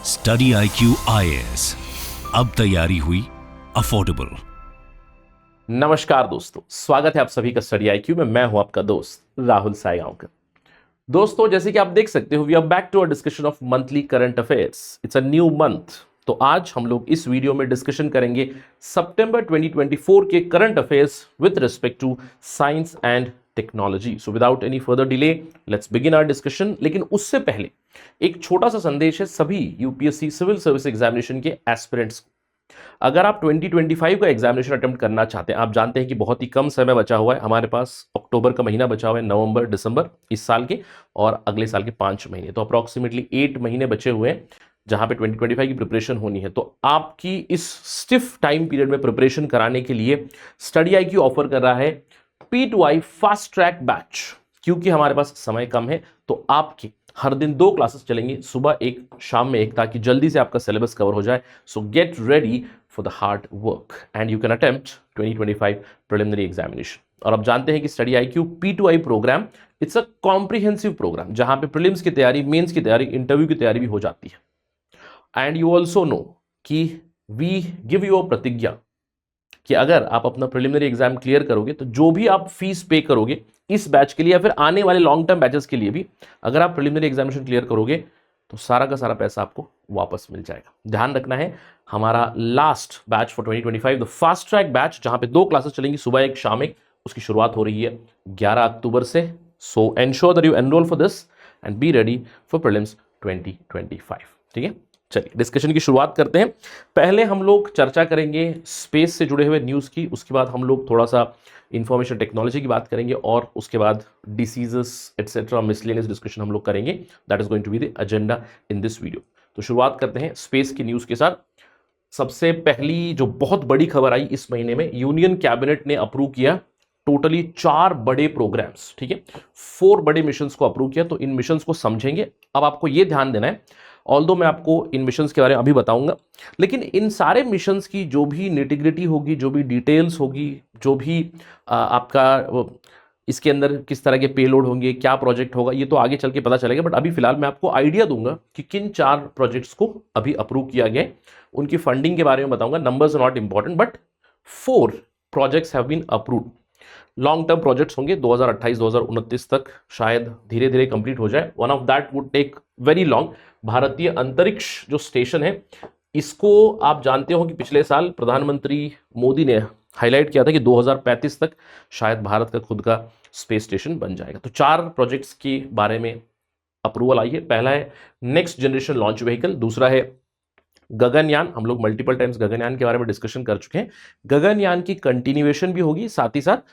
Study IQ IAS, अब तैयारी हुई अफोर्डेबल। नमस्कार दोस्तों, स्वागत है आप सभी का स्टडी IQ में। मैं हूं आपका दोस्त राहुल सायगांवकर। दोस्तों, जैसे कि आप देख सकते हो, we are back to a discussion of monthly current affairs. It's a new month. तो आज हम लोग इस वीडियो में डिस्कशन करेंगे सितंबर 2024 के current affairs with respect to science and technology. So without any further delay let's begin our discussion. लेकिन उससे पहले एक छोटा सा संदेश है सभी यूपीएससी सिविल सर्विस एग्जामिनेशन के एस्पिरेंट्स को। अगर आप 2025 का एग्जामिनेशन अटेम्प्ट करना चाहते हैं, आप जानते हैं कि बहुत ही कम समय बचा हुआ है हमारे पास। अक्टूबर का महीना बचा हुआ है, नवंबर, दिसंबर इस साल के, और अगले साल के 5 महीने, तो अप्रॉक्सीमेटली 8 महीने बचे हुए हैं जहां पे 2025 की प्रिपरेशन होनी है। तो आपकी इस स्टिफ टाइम पीरियड में प्रिपरेशन कराने के लिए स्टडी IQ ऑफर कर रहा है P2I फास्ट ट्रैक बैच। क्योंकि हमारे पास समय कम है तो आपकी हर दिन 2 क्लासेस चलेंगी, सुबह एक, शाम में एक, ताकि जल्दी से आपका सिलेबस कवर हो जाए। So get ready for the hard work and you can attempt 2025 preliminary examination. और आप जानते हैं कि study IQ P2I program it's a comprehensive programme जहां पे प्रीलिम्स की तैयारी, मेंस की तैयारी, इंटरव्यू की तैयारी भी हो जाती है। एंड यू ऑल्सो नो कि वी गिव यू अ प्रतिज्ञा कि अगर आप अपना प्रिलिमिनरी एग्जाम क्लियर करोगे तो जो भी आप फीस पे करोगे इस बैच के लिए या फिर आने वाले लॉन्ग टर्म बैचेस के लिए भी, अगर आप प्रिलिमिनरी एग्जामिनेशन क्लियर करोगे तो सारा का सारा पैसा आपको वापस मिल जाएगा। ध्यान रखना है, हमारा last batch for 2025 the fast track batch, जहां पे 2 क्लासेस चलेंगी, सुबह एक, शाम एक, उसकी शुरुआत हो रही है 11 अक्टूबर से। सो ensure that you enrol for this and be ready for prelims 2025। ठीक है, चलिए डिस्कशन की शुरुआत करते हैं। पहले हम लोग चर्चा करेंगे स्पेस से जुड़े हुए न्यूज़ की, उसके बाद हम लोग थोड़ा सा इंफॉर्मेशन टेक्नोलॉजी की बात करेंगे, और उसके बाद डिसीजेस एटसेट्रा मिसलेनियस डिस्कशन हम लोग करेंगे। That is going to be the agenda in this video. तो शुरुआत करते हैं स्पेस की न्यूज़ के साथ। सबसे पहली जो बहुत बड़ी खबर आई इस महीने में, यूनियन कैबिनेट ने अप्रूव किया टोटली 4 बड़े प्रोग्राम्स। ठीक है, 4 बड़े मिशंस को अप्रूव किया। तो इन मिशंस को समझेंगे। अब आपको ये ध्यान देना है, ऑल्दो मैं आपको इन मिशंस के बारे में अभी बताऊंगा, लेकिन इन सारे मिशंस की जो भी निटिग्रिटी होगी, जो भी डिटेल्स होगी, जो भी आपका इसके अंदर किस तरह के पेलोड होंगे, क्या प्रोजेक्ट होगा, ये तो आगे चल के पता चलेगा। बट अभी फिलहाल मैं आपको आइडिया दूंगा कि किन 4 प्रोजेक्ट्स को अभी अप्रूव किया गया है, उनकी फंडिंग के बारे में बताऊंगा। Numbers are not important, but 4 projects have been approved. Long term projects होंगे, 2028-2029 तक शायद धीरे धीरे कंप्लीट हो जाए। One of that would take very long. भारतीय अंतरिक्ष जो स्टेशन है, इसको आप जानते हो कि पिछले साल प्रधानमंत्री मोदी ने हाईलाइट किया था कि 2035 तक शायद भारत का खुद का स्पेस स्टेशन बन जाएगा। तो 4 प्रोजेक्ट्स के बारे में अप्रूवल आई है। पहला है नेक्स्ट जनरेशन लॉन्च व्हीकल, दूसरा है गगनयान। हम लोग मल्टीपल टाइम्स गगनयान के बारे में डिस्कशन कर चुके हैं। गगनयान की कंटिन्यूएशन भी होगी, साथ ही साथ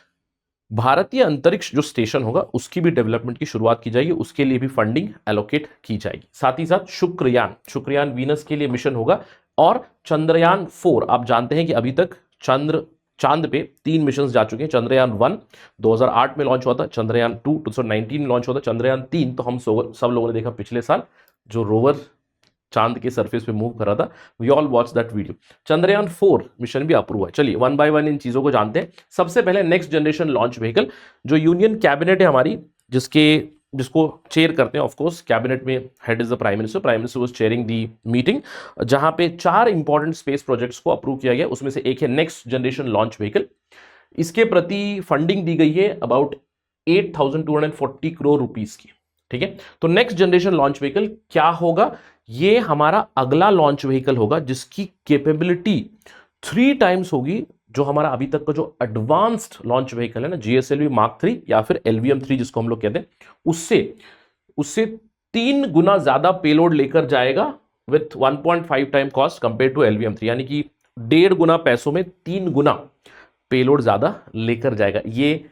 भारतीय अंतरिक्ष जो स्टेशन होगा उसकी भी डेवलपमेंट की शुरुआत की जाएगी, उसके लिए भी फंडिंग एलोकेट की जाएगी। साथ ही साथ शुक्रयान वीनस के लिए मिशन होगा। और चंद्रयान 4, आप जानते हैं कि अभी तक चांद पे 3 मिशन जा चुके हैं। चंद्रयान 1 2008 में लॉन्च हुआ था, चंद्रयान 2 2019 में लॉन्च हुआ था, चंद्रयान 3 तो हम सब लोगों ने देखा पिछले साल, जो रोवर चांद के सरफेस पे मूव कर रहा था। We all watch that video. Chandrayaan 4 mission भी अप्रूव है। चलिए 1 बाय 1 इन चीजों को जानते हैं। सबसे पहले नेक्स्ट जनरेशन लॉन्च व्हीकल, जो यूनियन कैबिनेट है हमारी, जिसको चेयर करते हैं, ऑफ कोर्स कैबिनेट में head is the prime minister. Prime minister was chairing the meeting, जहां पे 4 इंपॉर्टेंट स्पेस प्रोजेक्ट्स को अप्रूव किया गया। उसमें से एक है नेक्स्ट जनरेशन लॉन्च व्हीकल। इसके प्रति फंडिंग दी गई है अबाउट 8,240 करोड़ रुपीस की। ठीक है, तो नेक्स्ट जनरेशन लॉन्च व्हीकल क्या होगा? ये हमारा अगला लॉन्च व्हीकल होगा जिसकी कैपेबिलिटी 3 टाइम्स होगी जो हमारा अभी तक का जो एडवांस्ड लॉन्च व्हीकल है ना, GSLV Mark 3 या फिर LVM 3 जिसको हम लोग कहते हैं, उससे 3 गुना ज्यादा पेलोड लेकर जाएगा with 1.5 time cost compare to LVM 3, यानी कि 1.5 गुना पैसों में 3 गुना पेलोड ज्यादा लेकर जाएगा। ये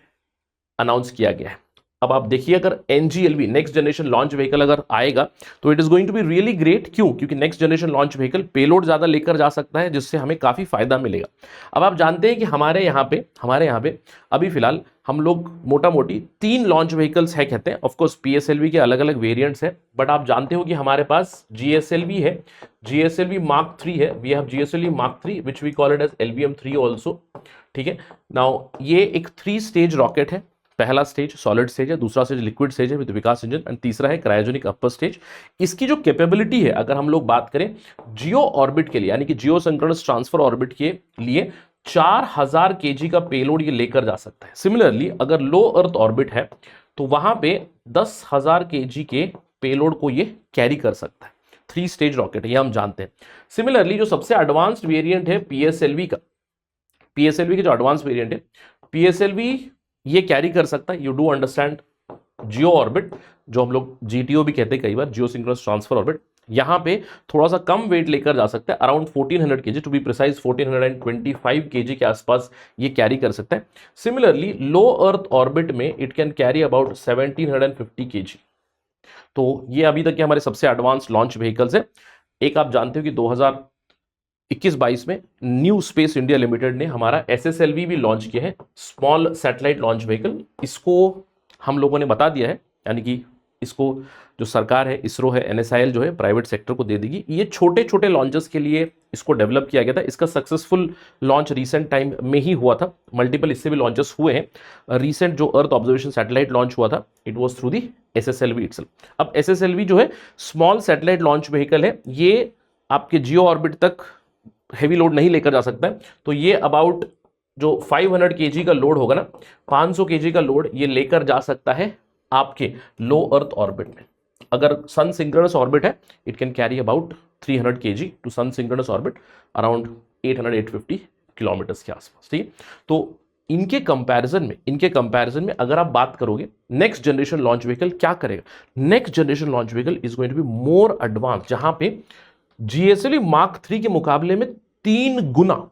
अनाउंस किया गया है। अब आप देखिए, अगर NGLV next generation launch vehicle अगर आएगा तो it is going to be really great. क्यों? क्योंकि next generation launch vehicle payload ज्यादा लेकर जा सकता है, जिससे हमें काफी फायदा मिलेगा। अब आप जानते हैं कि हमारे यहाँ पे अभी फिलहाल हम लोग मोटा मोटी 3 लॉन्च व्हीकल्स है कहते हैं। ऑफकोर्स PSLV के अलग अलग वेरिएंट्स है, बट आप जानते हो कि हमारे पास GSLV है, GSLV Mark 3 है। We have GSLV Mark 3 which we call it as LVM 3 also. ठीक है, नाउ ये एक 3 स्टेज रॉकेट है। पहला स्टेज सॉलिड स्टेज है, दूसरा स्टेज लिक्विड स्टेज है विद विकास इंजन, एंड तीसरा है क्रायोजेनिक अपर स्टेज। इसकी जो कैपेबिलिटी है अगर हम लोग बात करें जियो ऑर्बिट के लिए, यानी कि जियो सिंक्रोनस ट्रांसफर ऑर्बिट के लिए 4000 केजी का पेलोड ये लेकर जा सकता है। सिमिलरली अगर लो अर्थ ऑर्बिट है तो वहां पे 10,000 केजी के पेलोड को ये कैरी कर सकता है। 3 स्टेज रॉकेट है, ये हम जानते हैं। सिमिलरली जो सबसे एडवांस्ड वेरिएंट है पीएसएलवी का, पीएसएलवी के जो एडवांस वेरिएंट है पीएसएलवी ये कैरी कर सकता है। You do understand Jio orbit, जो हम लोग जीटीओ भी कहते हैं कई बार, जियो सिंक्रोनस ट्रांसफर ऑर्बिट, यहां पे थोड़ा सा कम वेट लेकर जा सकता है, around 1400 KG, to be precise 1425 KG के आसपास ये कैरी कर सकता है। सिमिलरली लो अर्थ ऑर्बिट में it can carry about 1750 KG. तो ये अभी तक के हमारे सबसे एडवांस लॉन्च व्हीकल्स है। एक आप जानते हो कि 2021-22 में न्यू स्पेस इंडिया लिमिटेड ने हमारा एसएसएलवी भी लॉन्च किया है, स्मॉल सैटेलाइट लॉन्च व्हीकल। इसको हम लोगों ने बता दिया है, यानी कि इसको जो सरकार है, इसरो है, एनएसआईएल जो है प्राइवेट सेक्टर को दे देगी। ये छोटे छोटे लॉन्चेस के लिए इसको डेवलप किया गया था। इसका सक्सेसफुल लॉन्च रिसेंट टाइम में ही हुआ था, मल्टीपल इससे भी लॉन्चेस हुए हैं। रिसेंट जो अर्थ ऑब्जर्वेशन सैटेलाइट लॉन्च हुआ था it was through the SSLV itself. अब एसएसएलवी जो है स्मॉल सैटेलाइट लॉन्च व्हीकल है, ये आपके जियो ऑर्बिट तक हैवी लोड नहीं लेकर जा सकता है। तो ये अबाउट जो 500 केजी का लोड होगा ना, 500 केजी का लोड ये लेकर जा सकता है आपके लो अर्थ ऑर्बिट में। अगर सन सिंक्रोनस ऑर्बिट है it can carry about 300 KG to sun synchronous orbit, around 800-850 kilometres के आसपास, ठीक है। तो इनके कंपैरिजन में अगर आप बात करोगे नेक्स्ट जनरेशन लॉन्च व्हीकल क्या करेगा, next generation launch vehicle is going to be more advance, जहां पे जीएसएलवी मार्क 3 के मुकाबले में 3 गुना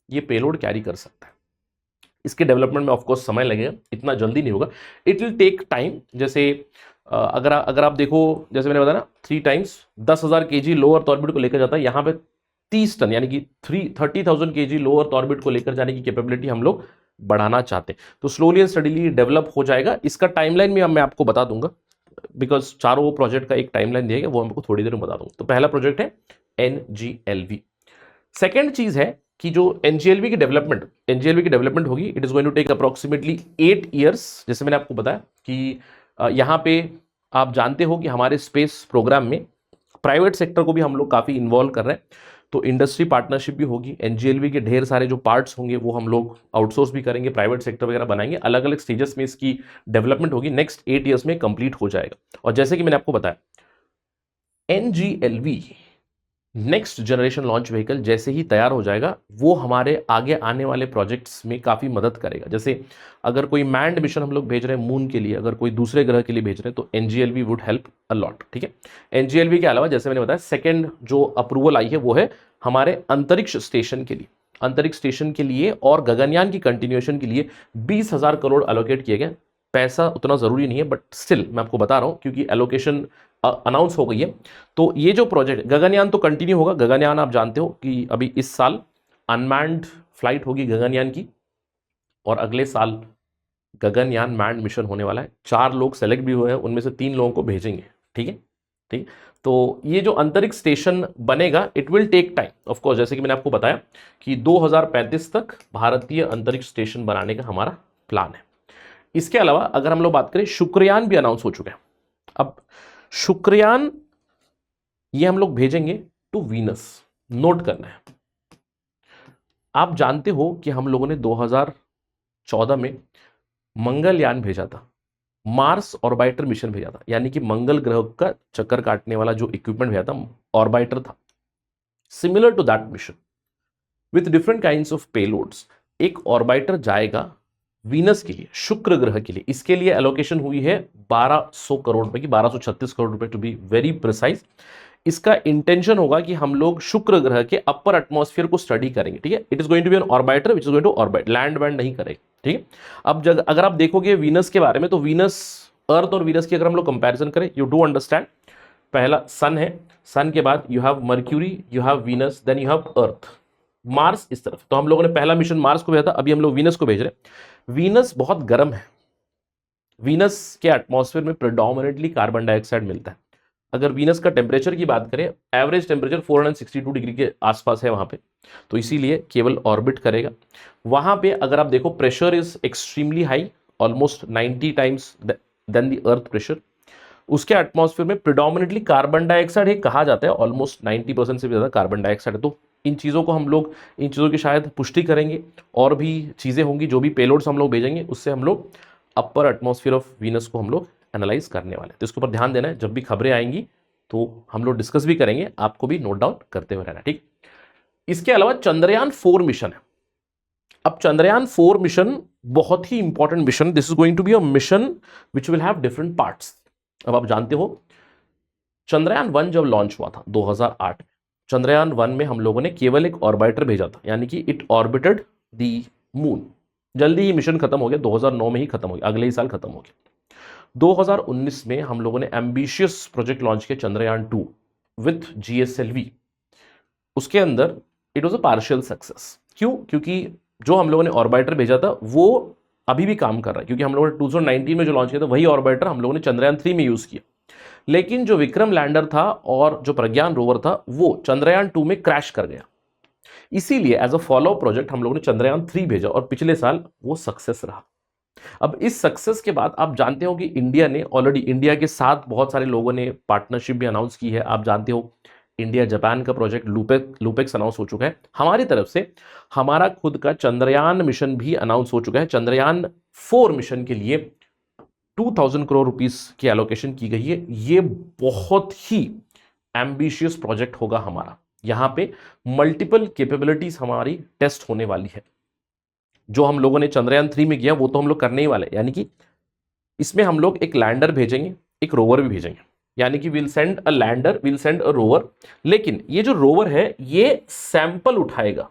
ये पेलोड कैरी कर सकता है। इसके डेवलपमेंट में ऑफकोर्स समय लगेगा, इतना जल्दी नहीं होगा, इट विल टेक टाइम। जैसे अगर आप देखो, जैसे मैंने बताया ना 3 टाइम्स 10,000 केजी लो अर्थ ऑर्बिट को लेकर जाता है, यहाँ पे 30 टन यानी कि 30,000 केजी लो अर्थ ऑर्बिट को लेकर जाने की कैपेबिलिटी हम लोग बढ़ाना चाहते हैं। तो स्लोली एंड स्टडीली डेवलप हो जाएगा। इसका टाइमलाइन भी मैं आपको बता दूंगा, बिकॉज चारों प्रोजेक्ट का एक टाइमलाइन दिया गया, वो हमको थोड़ी देर में बता दूंगा। तो पहला प्रोजेक्ट है एनजीएलवी। सेकेंड चीज है कि जो एनजीएलवी की डेवलपमेंट होगी it is going to take approximately 8 years. जैसे मैंने आपको बताया कि यहाँ पे आप जानते हो कि हमारे स्पेस प्रोग्राम में प्राइवेट सेक्टर को भी हम लोग काफ़ी इन्वॉल्व कर रहे हैं, तो इंडस्ट्री पार्टनरशिप भी होगी। एनजीएलवी के ढेर सारे जो पार्ट्स होंगे वो हम लोग आउटसोर्स भी करेंगे, प्राइवेट सेक्टर वगैरह बनाएंगे, अलग अलग स्टेजेस में इसकी डेवलपमेंट होगी। नेक्स्ट 8 ईयर्स में कंप्लीट हो जाएगा। और जैसे कि मैंने आपको बताया एनजीएलवी नेक्स्ट जनरेशन लॉन्च व्हीकल जैसे ही तैयार हो जाएगा वो हमारे आगे आने वाले प्रोजेक्ट्स में काफ़ी मदद करेगा। जैसे अगर कोई मैंड मिशन हम लोग भेज रहे हैं मून के लिए, अगर कोई दूसरे ग्रह के लिए भेज रहे हैं, तो एनजीएलवी वुड हेल्प अ लॉट, ठीक है। एनजीएलवी के अलावा जैसे मैंने बताया सेकेंड जो अप्रूवल आई है वो है हमारे अंतरिक्ष स्टेशन के लिए। अंतरिक्ष स्टेशन के लिए और गगनयान की कंटिन्यूएशन के लिए 20,000 करोड़ एलोकेट किए गए। पैसा उतना ज़रूरी नहीं है, बट स्टिल मैं आपको बता रहा हूँ क्योंकि एलोकेशन अनाउंस हो गई है। तो ये जो प्रोजेक्ट गगनयान तो कंटिन्यू होगा। गगनयान आप जानते हो कि अभी इस साल अनमैन्ड फ्लाइट होगी गगनयान की, और अगले साल गगनयान मैंड मिशन होने वाला है। 4 लोग सेलेक्ट भी हुए हैं, उनमें से 3 लोगों को भेजेंगे, ठीक है, ठीक। तो ये जो अंतरिक्ष स्टेशन बनेगा it will take time of course, जैसे कि मैंने आपको बताया कि 2035 तक भारतीय अंतरिक्ष स्टेशन बनाने का हमारा प्लान है। इसके अलावा अगर हम लोग बात करें, शुक्रयान भी अनाउंस हो चुके हैं। अब शुक्रयान ये हम लोग भेजेंगे टू वीनस। नोट करना है, आप जानते हो कि हम लोगों ने 2014 में मंगलयान भेजा था, मार्स ऑर्बिटर मिशन भेजा था, यानी कि मंगल ग्रह का चक्कर काटने वाला जो इक्विपमेंट भेजा था ऑर्बिटर था। Similar to that mission with different kinds of payloads, एक ऑर्बिटर जाएगा वीनस के लिए, शुक्र ग्रह के लिए। इसके लिए एलोकेशन हुई है 1200 करोड़ रुपए की, 1236 करोड़ रुपए टू बी वेरी प्रिसाइज। इसका इंटेंशन होगा कि हम लोग शुक्र ग्रह के अपर एटमॉस्फेयर को स्टडी करेंगे, ठीक है। It is going to be an orbiter which is going to orbit, land वैंड नहीं करेगा, ठीक है। अब अगर आप देखोगे वीनस के बारे में, तो वीनस, अर्थ और वीनस की अगर हम लोग कंपेरिजन करें, यू डू अंडरस्टैंड, पहला सन है, सन के बाद you have Mercury, you have Venus, then you have earth, Mars इस तरफ। तो हम लोगों ने पहला मिशन मार्स को भेजा था, अभी हम लोग वीनस को भेज रहे हैं। वीनस बहुत गर्म है, वीनस के एटमॉस्फेयर में प्रेडोमिनेटली कार्बन डाइऑक्साइड मिलता है। अगर वीनस का टेम्परेचर की बात करें, एवरेज टेम्परेचर 462 डिग्री के आसपास है वहां पे, तो इसीलिए केवल ऑर्बिट करेगा। वहां पे अगर आप देखो pressure is extremely high almost 90 times than the earth pressure. उसके एटमॉस्फेयर में प्रिडोमिनेटली कार्बन डाइऑक्साइड ही कहा जाता है, ऑलमोस्ट 90% से भी ज़्यादा कार्बन डाइऑक्साइड है। तो इन चीज़ों को हम लोग, इन चीज़ों की शायद पुष्टि करेंगे, और भी चीज़ें होंगी, जो भी पेलोड्स हम लोग भेजेंगे उससे हम लोग अपर एटमॉस्फेयर ऑफ वीनस को हम लोग एनालाइज करने वाले हैं। तो इसके ऊपर ध्यान देना है, जब भी खबरें आएंगी तो हम लोग डिस्कस भी करेंगे, आपको भी नोट डाउन करते हुए रहना, ठीक। इसके अलावा चंद्रयान 4 मिशन है। अब चंद्रयान 4 मिशन बहुत ही important mission, this is going to be a mission which will have different parts. अब आप जानते हो चंद्रयान 1 जब लॉन्च हुआ था 2008 में, चंद्रयान 1 में हम लोगों ने केवल एक ऑर्बिटर भेजा था, यानी कि इट ऑर्बिटेड द मून। जल्दी ही मिशन खत्म हो गया, 2009 में ही खत्म हो गया, अगले ही साल खत्म हो गया। 2019 में हम लोगों ने एम्बिशियस प्रोजेक्ट लॉन्च किया, चंद्रयान 2 विथ GSLV। उसके अंदर it was a partial success. क्यों? क्योंकि जो हम लोगों ने ऑर्बिटर भेजा था वो अभी भी काम कर रहा है, क्योंकि हम लोगों ने 2019 में जो लॉन्च किया था वही ऑर्बिटर हम लोगों ने चंद्रयान 3 में यूज किया। लेकिन जो विक्रम लैंडर था और जो प्रज्ञान रोवर था वो चंद्रयान 2 में क्रैश कर गया। इसीलिए एज अ फॉलो प्रोजेक्ट हम लोगों ने चंद्रयान 3 भेजा, और पिछले साल वो सक्सेस रहा। अब इस सक्सेस के बाद आप जानते हो कि इंडिया ने ऑलरेडी, इंडिया के साथ बहुत सारे लोगों ने पार्टनरशिप भी अनाउंस की है। आप जानते हो इंडिया जापान का प्रोजेक्ट लूपेक्स अनाउंस हो चुका है। हमारी तरफ से हमारा खुद का चंद्रयान मिशन भी अनाउंस हो चुका है। चंद्रयान 4 मिशन के लिए 2000 करोड़ रुपीस की एलोकेशन की गई है। ये बहुत ही एम्बिशियस प्रोजेक्ट होगा हमारा। यहां पे मल्टीपल कैपेबिलिटीज हमारी टेस्ट होने वाली है। जो हम लोगों ने चंद्रयान 3 में किया वो तो हम लोग करने ही वाले, यानी कि इसमें हम लोग एक लैंडर भेजेंगे, एक रोवर भी भेजेंगे, यानी कि will send a lander, will send a rover. लेकिन ये जो रोवर है ये सैंपल उठाएगा,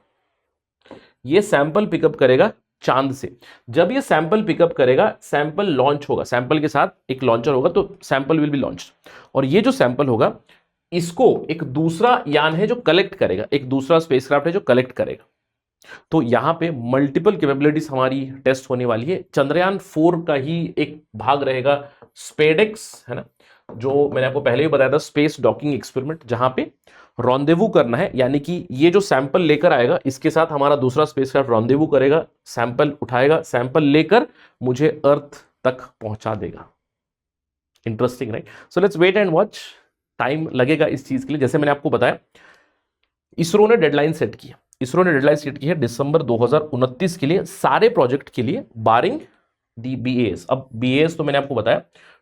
ये सैंपल पिकअप करेगा चांद से। जब ये सैंपल पिकअप करेगा, सैंपल लॉन्च होगा, सैंपल के साथ एक लॉन्चर होगा, तो सैंपल विल बी लॉन्च। और ये जो सैंपल होगा इसको एक दूसरा यान है जो कलेक्ट करेगा, एक दूसरा स्पेसक्राफ्ट है जो कलेक्ट करेगा। तो यहां पे मल्टीपल कैपेबिलिटीज हमारी टेस्ट होने वाली है। चंद्रयान 4 का ही एक भाग रहेगा स्पेडेक्स, है ना, जो मैंने आपको पहले ही बताया था, स्पेस डॉकिंग एक्सपेरिमेंट, जहां पे रॉन्डेवू करना है। यानी कि ये जो सैंपल लेकर आएगा इसके साथ हमारा दूसरा स्पेसक्राफ्ट रॉन्डेवू करेगा, सैंपल उठाएगा, सैंपल लेकर मुझे अर्थ तक पहुंचा देगा। Interesting, right? So let's wait and watch. Time लगेगा इस चीज के लिए। जैसे मैंने आपको बताया, इसरो ने डेडलाइन सेट की है, इसरो ने डेडलाइन सेट की है दिसंबर 2029 के लिए, सारे प्रोजेक्ट के लिए, बारिंग दी BAS। अब BAS तो मैंने आपको बताया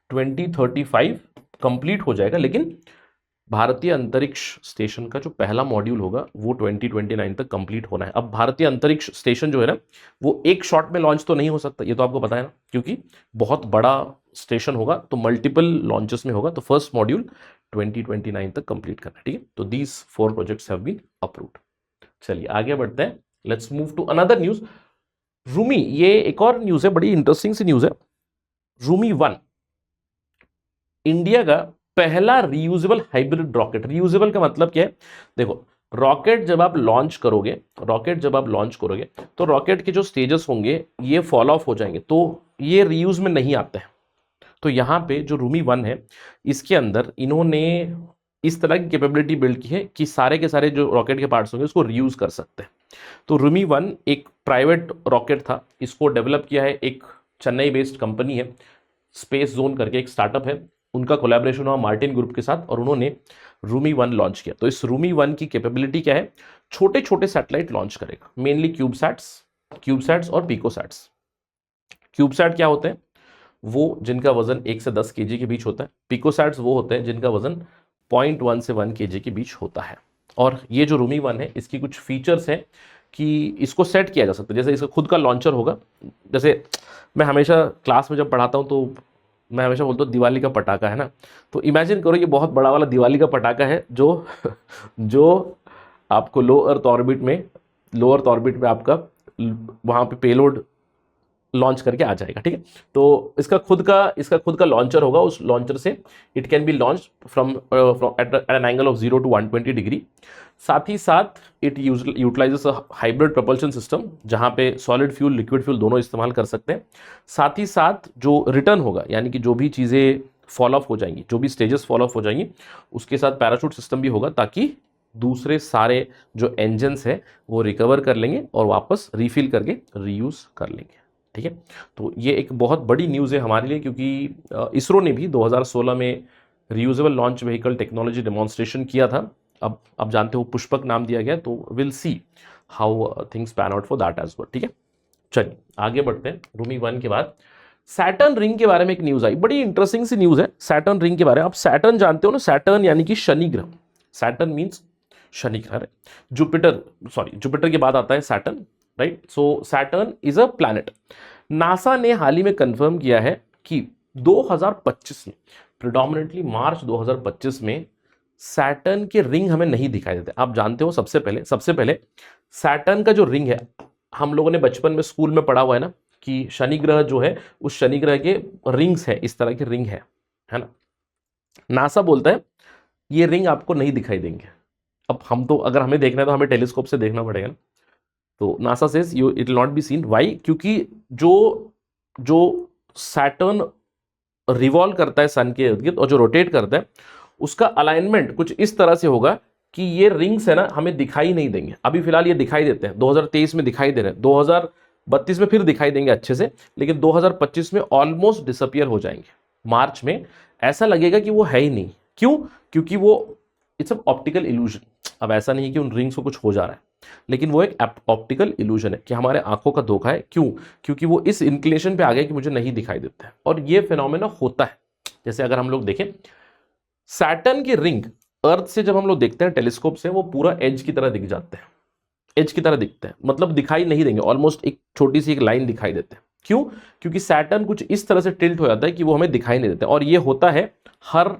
2035 कंप्लीट हो जाएगा, लेकिन भारतीय अंतरिक्ष स्टेशन का जो पहला मॉड्यूल होगा वो 2029 तक कंप्लीट होना है। अब भारतीय अंतरिक्ष स्टेशन जो है ना, वो एक शॉट में लॉन्च तो नहीं हो सकता, ये तो आपको पता है ना, क्योंकि बहुत बड़ा स्टेशन होगा, तो मल्टीपल लॉन्चेस में होगा। तो फर्स्ट मॉड्यूल 2029 तक कंप्लीट करना है, ठीक है। तो these 4 projects have been approved. चलिए आगे बढ़ते हैं, let's move to another news. Rhumi, ये एक और न्यूज है, बड़ी इंटरेस्टिंग सी न्यूज है। रूमी 1 इंडिया का पहला रीयूजेबल हाइब्रिड रॉकेट। रीयूजेबल का मतलब क्या है? देखो, रॉकेट जब आप लॉन्च करोगे, तो रॉकेट के जो स्टेजेस होंगे ये फॉल ऑफ हो जाएंगे, तो ये रीयूज में नहीं आते हैं। तो यहाँ पे जो रूमी 1 है, इसके अंदर इन्होंने इस तरह की कैपेबिलिटी बिल्ड की है कि सारे के सारे जो रॉकेट के पार्ट्स होंगे उसको रीयूज कर सकते हैं। तो रूमी 1 एक प्राइवेट रॉकेट था, इसको डेवलप किया है एक चेन्नई बेस्ड कंपनी है, स्पेस जोन करके एक स्टार्टअप है, उनका कोलैबोरेशन हुआ मार्टिन ग्रुप के साथ, और उन्होंने रूमी 1 लॉन्च किया। तो इस रूमी 1 की कैपेबिलिटी क्या है? छोटे छोटे सैटेलाइट लॉन्च करेगा, मेनली क्यूबसैट्स और पिकोसैट्स। क्यूबसैट क्या होते हैं? वो जिनका वजन 1 से 10 kg के बीच होता है। पिकोसैट्स वो होते हैं जिनका वजन 0.1 से 1 kg के बीच होता है। और ये जो रूमी 1 है, इसकी कुछ फीचर्स हैं कि इसको सेट किया जा सकता है। जैसे इसका खुद का लॉन्चर होगा। जैसे मैं हमेशा क्लास में जब पढ़ाता हूँ तो मैं हमेशा बोलता हूँ दिवाली का पटाखा, है ना। तो इमेजिन करो ये बहुत बड़ा वाला दिवाली का पटाखा है जो आपको लो अर्थ ऑर्बिट में आपका वहाँ पे पेलोड लॉन्च करके आ जाएगा, ठीक है। तो इसका खुद का लॉन्चर होगा। उस लॉन्चर से it can be launch from at an angle of 0 to 120 degree. साथ ही साथ it utilises a hybrid propulsion system, जहां पे सॉलिड फ्यूल, लिक्विड फ्यूल दोनों इस्तेमाल कर सकते हैं। साथ ही साथ जो रिटर्न होगा, यानी कि जो भी चीज़ें फॉल ऑफ हो जाएंगी, जो भी स्टेजेस फॉल ऑफ हो जाएंगी, उसके साथ पैराशूट सिस्टम भी होगा, ताकि दूसरे सारे जो इंजन्स है वो रिकवर कर लेंगे और वापस रिफिल करके रीयूज कर लेंगे। ठीक है, तो ये एक बहुत बड़ी न्यूज़ है हमारे लिए, क्योंकि इसरो ने भी 2016 में reusable launch vehicle technology demonstration किया था। अब आप जानते हो पुष्पक नाम दिया गया, तो will see how things pan out for that as well. ठीक है, चलिए आगे बढ़ते हैं। रूमी 1 के बाद सैटर्न रिंग के बारे में एक न्यूज़ आई, बड़ी इंटरेस्टिंग सी न्यूज़ है सैटर्न रिंग के बारे में। आप सैटर्न जानते हो ना, सैटर्न यानी कि शनि ग्रह, सैटर्न मीन्स शनि ग्रह है। जुपिटर के बाद आता है Saturn, right. So Saturn is a planet. NASA ने हाल ही में कंफर्म किया है कि 2025 में, प्रिडोमिनेंटली मार्च 2025 में सैटर्न के रिंग हमें नहीं दिखाई देते। आप जानते हो सबसे पहले सैटर्न का जो रिंग है, हम लोगों ने बचपन में स्कूल में पढ़ा हुआ है ना, कि शनि ग्रह जो है उस शनि ग्रह के रिंग्स है, इस तरह के रिंग है ना। नासा बोलता है ये रिंग आपको नहीं दिखाई देंगे। अब हम तो अगर हमें देखना है तो हमें टेलीस्कोप से देखना पड़ेगा ना। तो NASA says you it will not be seen. Why? क्योंकि जो सैटर्न रिवॉल्व करता है सन के इर्द गिर्द और जो रोटेट करता है, उसका अलाइनमेंट कुछ इस तरह से होगा कि ये रिंग्स है ना हमें दिखाई नहीं देंगे। अभी फिलहाल ये दिखाई देते हैं, 2023 में दिखाई दे रहे हैं, 2032 में फिर दिखाई देंगे अच्छे से, लेकिन 2025 में ऑलमोस्ट डिसअपियर हो जाएंगे। मार्च में ऐसा लगेगा कि वो है ही नहीं। क्यों? क्योंकि वो इट्स ऑप्टिकल इल्यूजन। अब ऐसा नहीं कि उन रिंग्स को कुछ हो जा रहा है, लेकिन वो एक ऑप्टिकल इल्यूजन है कि हमारे आंखों का धोखा है। क्यों? क्योंकि वो इस इंक्लिनेशन पे आ गया कि मुझे नहीं दिखाई देता है, और ये फिनोमेना होता है। जैसे अगर हम लोग देखें सैटर्न के रिंग अर्थ से जब हम लोग देखते हैं टेलीस्कोप से, वो पूरा एज की तरह दिख जाते हैं, एज की तरह दिखते हैं, मतलब दिखाई नहीं देंगे, ऑलमोस्ट एक छोटी सी एक लाइन दिखाई देते हैं। क्यों? क्योंकि सैटर्न कुछ इस तरह से टिल्ट हो जाता है कि वो हमें दिखाई नहीं देते, और ये होता है हर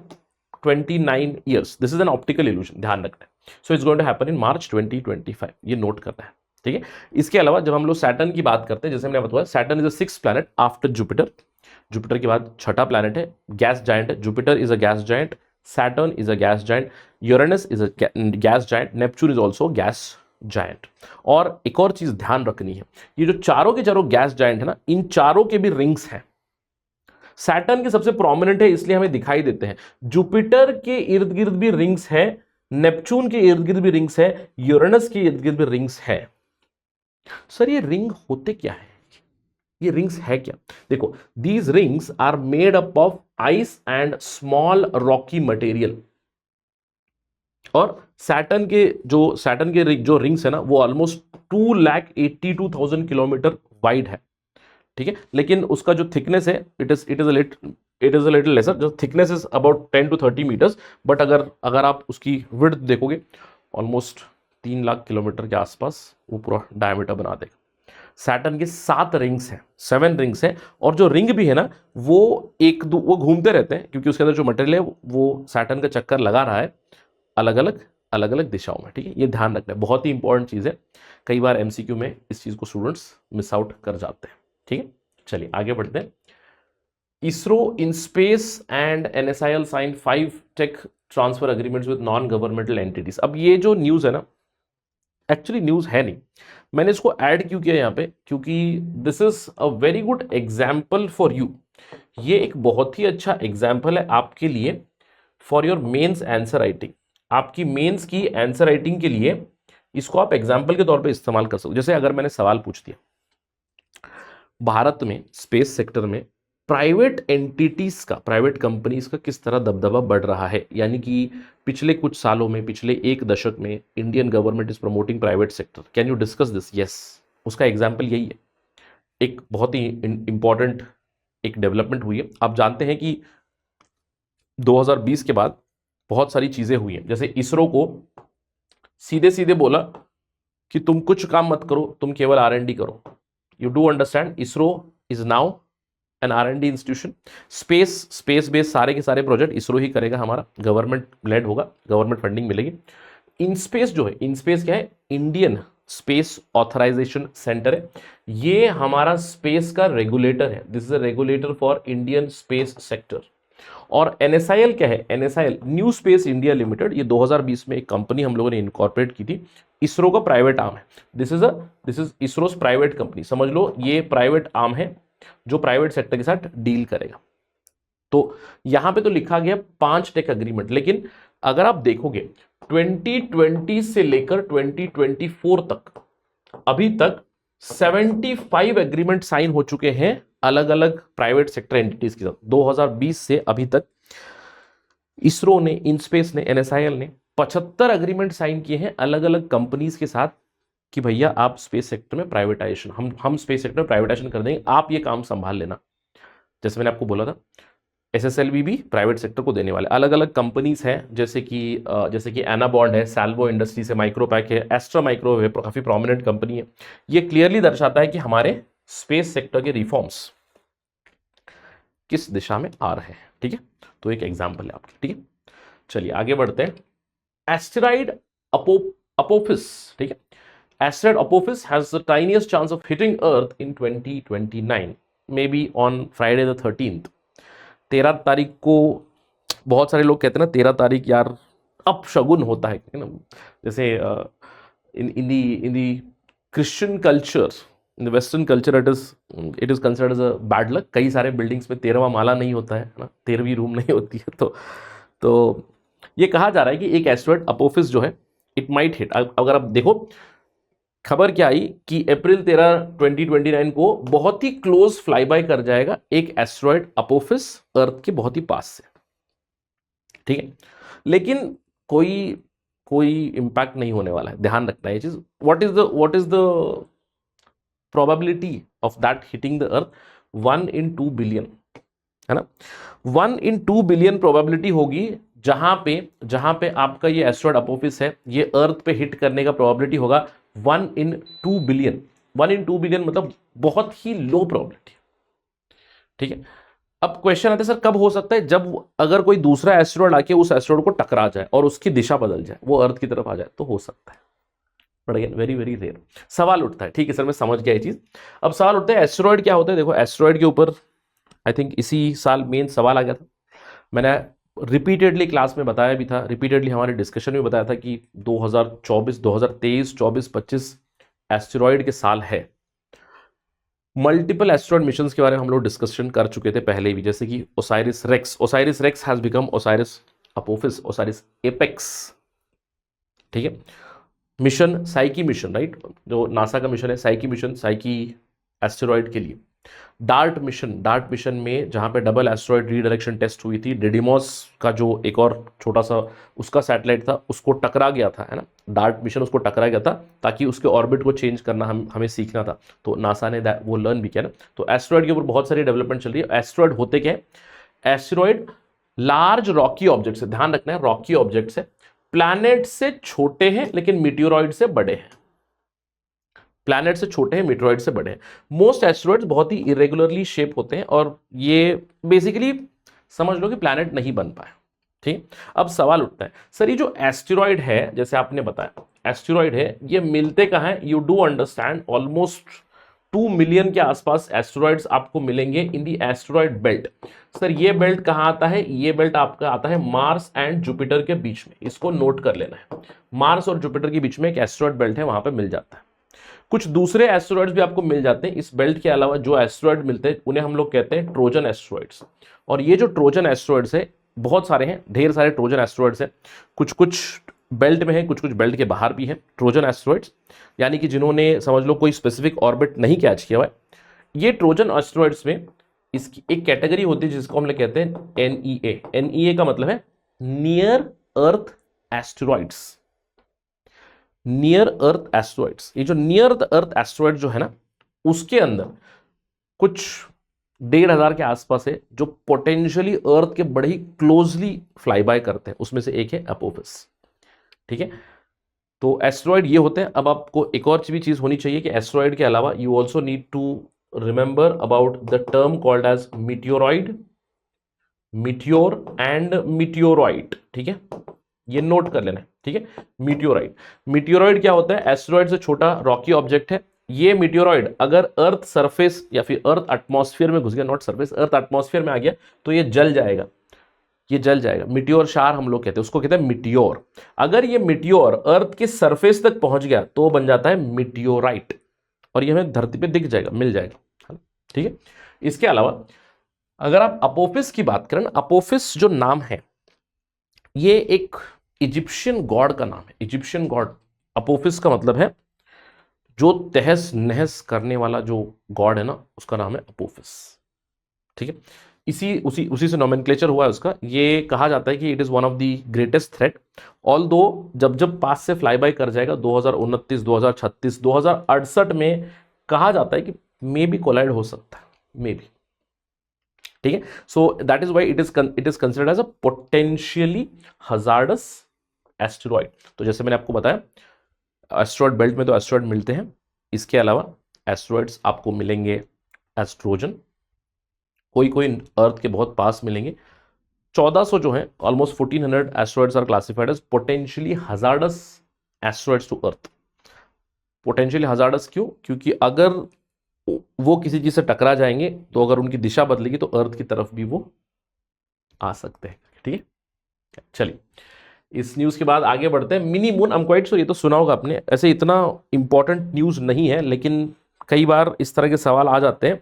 29 years. This is an optical illusion, ध्यान रखना है। So it's going to happen in March 2025, ये नोट करना है। ठीक है, इसके अलावा जब हम लोग सैटर्न की बात करते हैं, जैसे मैंने बताया Saturn is a 6th planet after Jupiter. Jupiter के बाद छठा प्लैनेट है, गैस जायंट है। Jupiter is a gas giant, Saturn is a gas giant, Uranus is a gas giant, Neptune is also gas giant. और एक और चीज ध्यान रखनी है, ये जो चारों के चारों गैस जायंट है ना, इन चारों के भी रिंग्स हैं। सैटर्न के सबसे प्रोमिनेंट है इसलिए हमें दिखाई देते हैं। जुपिटर के इर्द गिर्द भी रिंग्स है, नेपच्यून के इर्द गिर्द भी रिंग्स है, यूरेनस के इर्द गिर्द भी रिंग्स है। सर ये रिंग होते क्या है, ये रिंग्स है क्या? देखो, these rings are made up of ice and small rocky material. और सैटर्न के जो रिंग्स है ना, वो ऑलमोस्ट 2,82,000 किलोमीटर वाइड है। ठीक है, लेकिन उसका जो थिकनेस है it is a little lesser. जो thickness is about 10 to 30 metres, but अगर आप उसकी विड्थ देखोगे ऑलमोस्ट 3 लाख किलोमीटर के आसपास वो पूरा डायमीटर बना देगा। सैटर्न के 7 रिंग्स हैं, 7 रिंग्स हैं, और जो रिंग भी है ना वो वो घूमते रहते हैं, क्योंकि उसके अंदर जो मटेरियल है वो सैटर्न का चक्कर लगा रहा है अलग अलग दिशाओं में। ठीक है, ये ध्यान रखना है, बहुत ही इंपॉर्टेंट चीज़ है। कई बार एमसीक्यू में इस चीज़ को स्टूडेंट्स मिस आउट कर जाते हैं। ठीक है, चलिए आगे बढ़ते हैं। ISRO in space and NSIL sign 5 tech transfer agreements with non governmental entities. अब ये जो न्यूज़ है ना, एक्चुअली न्यूज़ है नहीं, मैंने इसको ऐड क्यों किया यहाँ पे, क्योंकि this is a very good example for you. ये एक बहुत ही अच्छा एग्जाम्पल है आपके लिए for your mains answer writing. आपकी मेंस की आंसर राइटिंग के लिए इसको आप एग्जाम्पल के तौर पे इस्तेमाल कर सकते हो। जैसे अगर मैंने सवाल पूछ दिया, भारत में स्पेस सेक्टर में प्राइवेट एंटिटीज का, प्राइवेट कंपनीज का किस तरह दबदबा बढ़ रहा है, यानी कि पिछले कुछ सालों में, पिछले 1 दशक में Indian government is promoting private sector. Can you discuss this? Yes, उसका एग्जाम्पल यही है। एक बहुत ही इंपॉर्टेंट एक डेवलपमेंट हुई है। आप जानते हैं कि 2020 के बाद बहुत सारी चीजें हुई हैं। जैसे इसरो को सीधे सीधे बोला कि तुम कुछ काम मत करो, तुम केवल R&D करो। You do understand, ISRO is now an R&D institution. Space based सारे के सारे प्रोजेक्ट इसरो ही करेगा, हमारा गवर्नमेंट लेड होगा, गवर्नमेंट फंडिंग मिलेगी। इनस्पेस जो है, इनस्पेस क्या है? इंडियन स्पेस ऑथराइजेशन सेंटर है। ये हमारा स्पेस का रेगुलेटर है। This is a regulator for Indian space sector. और NSIL क्या है? NSIL new space India limited, ये 2020 में एक कंपनी हम लोगों ने इनकॉर्पोरेट की थी, इसरो का प्राइवेट आर्म है। दिस इज इसरोस प्राइवेट कंपनी, समझ लो ये प्राइवेट आर्म है जो प्राइवेट सेक्टर के साथ डील करेगा। तो यहां पे तो लिखा गया 5 टेक अग्रीमेंट, लेकिन अगर आप देखोगे 2020 से लेकर 2024 तक, अभी तक 75 एग्रीमेंट साइन हो चुके हैं अलग अलग प्राइवेट सेक्टर एंटिटीज के साथ। 2020 से अभी तक इसरो ने, इनस्पेस ने, एनएसआईएल ने 75 एग्रीमेंट साइन किए हैं अलग अलग कंपनीज के साथ कि भैया आप स्पेस सेक्टर में प्राइवेटाइजेशन, हम स्पेस सेक्टर में प्राइवेटाइजेशन कर देंगे, आप ये काम संभाल लेना। जैसे मैंने आपको बोला था एसएसएलवी भी प्राइवेट सेक्टर को देने वाले अलग अलग कंपनीज हैं, जैसे कि एनाबॉन्ड है, सैल्वो इंडस्ट्रीज है, माइक्रोपैक है, एस्ट्रा माइक्रोवेव है, काफी प्रोमिनेंट कंपनी है। ये क्लियरली दर्शाता है कि हमारे स्पेस सेक्टर के रिफॉर्म्स किस दिशा में आ रहे हैं। ठीक है, तो एक एग्जाम्पल है आपके। ठीक है, चलिए आगे बढ़ते हैं। एस्टेरॉइड अपोफिस, ठीक है, asteroid Apophis has the tiniest chance of hitting earth in 2029, may be on Friday the 13th। 13 तारीख को बहुत सारे लोग कहते हैं ना 13 तारीख यार अपशगुन होता है ना, जैसे in the Christian culture, in the western culture it is considered as a bad luck. कई सारे बिल्डिंग्स में 13वां माला नहीं होता है ना, 13वीं रूम नहीं होती है। तो ये कहा जा रहा है कि एक एस्टेरॉइड अपोफिस जो है इट माइट हिट। अगर आप देखो खबर क्या आई कि अप्रैल 13, 2029 को बहुत ही क्लोज फ्लाई बाय कर जाएगा एक एस्टेरॉइड अपोफिस अर्थ के बहुत ही पास से। ठीक है, लेकिन कोई इंपैक्ट नहीं होने वाला है, ध्यान रखना है ये चीज। What is the probability of that hitting the earth? 1 in 2 billion, है ना। 1 in 2 billion प्रोबेबिलिटी होगी जहां पे आपका ये एस्टेरॉइड अपोफिस है, ये अर्थ पे हिट करने का प्रोबेबिलिटी होगा 1 in 2 billion। 1 in 2 billion मतलब बहुत ही लो प्रोबेबिलिटी। ठीक है, अब क्वेश्चन आता है सर कब हो सकता है? जब अगर कोई दूसरा एस्टेरॉइड आके उस एस्टेरॉइड को टकरा जाए और उसकी दिशा बदल जाए, वो अर्थ की तरफ आ जाए, तो हो सकता है, but again very very rare. सवाल उठता है, ठीक है सर मैं समझ गया ये चीज। अब सवाल उठता है एस्टेरॉइड क्या होता है? देखो एस्टेरॉइड के ऊपर आई थिंक इसी साल मेन सवाल आ गया था, मैंने रिपीटेडली क्लास में बताया भी था, रिपीटेडली हमारे डिस्कशन में बताया था कि 2024, 2023, 24, 25 एस्टेरॉइड के साल है। मल्टीपल एस्टेरॉइड मिशंस के बारे में हम लोग डिस्कशन कर चुके थे पहले भी, जैसे कि Osiris Rex has become Osiris Apophis, Osiris Apex. ठीक है, मिशन साइकी मिशन, राइट, जो नासा का मिशन है साइकी मिशन, साइकी एस्टेरॉइड के लिए। डार्ट मिशन में जहां पे डबल एस्टेरॉइड रीडायरेक्शन टेस्ट हुई थी, डिडिमॉस का जो एक और छोटा सा उसका सैटेलाइट था उसको टकरा गया था, है ना, डार्ट मिशन उसको टकरा गया था ताकि उसके ऑर्बिट को चेंज करना हमें सीखना था, तो नासा ने वो लर्न भी किया ना। तो एस्टेरॉइड के ऊपर बहुत सारी डेवलपमेंट चल रही है। एस्टेरॉइड होते क्या है? एस्टेरॉइड लार्ज रॉकी ऑब्जेक्ट्स है, ध्यान रखना है रॉकी ऑब्जेक्ट्स है, प्लैनेट से छोटे हैं लेकिन मीटियोरॉइड से बड़े हैं, प्लैनेट से छोटे हैं मीटरॉइड से बड़े हैं। मोस्ट एस्टेरॉइड्स बहुत ही इरेगुलरली शेप होते हैं और ये बेसिकली समझ लो कि प्लैनेट नहीं बन पाए। ठीक, अब सवाल उठता है सर ये जो एस्टेरॉइड है, जैसे आपने बताया एस्टेरॉइड है, ये मिलते कहाँ हैं? You do understand almost 2 million के आसपास एस्टेरॉइड्स आपको मिलेंगे इन दी एस्टेरॉइड बेल्ट। सर ये बेल्ट कहाँ आता है? ये बेल्ट आपका आता है मार्स एंड जुपिटर के बीच में, इसको नोट कर लेना है। मार्स और जुपिटर के बीच में एक एस्टेरॉइड बेल्ट है, वहां पे मिल जाता है। कुछ दूसरे एस्टेरॉइड्स भी आपको मिल जाते हैं इस बेल्ट के अलावा। जो एस्टेरॉइड मिलते हैं उन्हें हम लोग कहते हैं ट्रोजन एस्टेरॉइड्स। और ये जो ट्रोजन एस्टेरॉइड्स है बहुत सारे हैं, ढेर सारे ट्रोजन एस्टेरॉइड्स हैं, कुछ कुछ बेल्ट में है, कुछ कुछ बेल्ट के बाहर भी है ट्रोजन एस्टेरॉइड्स, यानी कि जिन्होंने समझ लो कोई स्पेसिफिक ऑर्बिट नहीं कैच किया हुआ है। ये ट्रोजन एस्टेरॉइड्स में इसकी एक कैटेगरी होती है जिसको हम लोग कहते हैं NEA। NEA का मतलब है नियर अर्थ एस्टेरॉइड्स, नियर अर्थ एस्टेरॉइड्स। ये जो नियर अर्थ एस्टेरॉइड जो है ना, उसके अंदर कुछ 1,500 के आसपास है जो पोटेंशियली अर्थ के बड़े ही क्लोजली फ्लाई बाय करते हैं, उसमें से एक है अपोफिस। ठीक है, तो एस्टेरॉइड ये होते हैं। अब आपको एक और भी चीज होनी चाहिए कि एस्टेरॉइड के अलावा you also need to remember about the term called as meteoroid, meteor and meteoroid. ठीक है, ये नोट कर लेना है। ठीक है, मीटियोरॉइड क्या होता है? एस्टेरॉइड से छोटा रॉकी ऑब्जेक्ट है। ये मीटियोरॉइड अगर अर्थ सरफेस या फिर अर्थ एटमॉस्फेयर में घुस गया, नॉट सरफेस, अर्थ एटमॉस्फेयर में आ गया तो ये जल जाएगा, ये जल जाएगा। मिटियोर शार हम लोग कहते हैं उसको, कहते हैं मिटियोर। अगर ये मिटियोर अर्थ के सरफेस तक पहुंच गया तो बन जाता है मिटियोराइट, और ये हमें धरती पे दिख जाएगा, मिल जाएगा। ठीक है, इसके अलावा अगर आप अपोफिस की बात करें, अपोफिस जो नाम है ये एक इजिप्शियन गॉड का नाम है। इजिप्शियन गॉड, अपोफिस का मतलब है जो तहस नहस करने वाला जो गॉड है ना, उसका नाम है अपोफिस। ठीक है, इसी उसी उसी से नोमेनक्लेचर हुआ है उसका। ये कहा जाता है कि it is one of the greatest threat, all दो जब जब पास से फ्लाई बाय कर जाएगा 2029, 2036, 2068 में कहा जाता है कि मे बी कोलाइड हो सकता है, मे बी। ठीक है, so that is why it is considered as a potentially hazardous asteroid. तो जैसे मैंने आपको बताया एस्टेरॉइड बेल्ट में तो एस्टेरॉइड मिलते हैं, इसके अलावा एस्टेरॉइड्स आपको मिलेंगे एस्ट्रोजन, कोई कोई अर्थ के बहुत पास मिलेंगे। 1400 जो है, almost 1400 asteroids are classified as potentially hazardous asteroids to earth. Potentially hazardous क्यों? क्योंकि अगर वो किसी चीज से टकरा जाएंगे तो अगर उनकी दिशा बदलेगी तो अर्थ की तरफ भी वो आ सकते हैं। ठीक है, चलिए इस न्यूज के बाद आगे बढ़ते हैं। Mini moon, I am quite sure ये तो सुना होगा आपने, ऐसे इतना इंपॉर्टेंट न्यूज नहीं है, लेकिन कई बार इस तरह के सवाल आ जाते हैं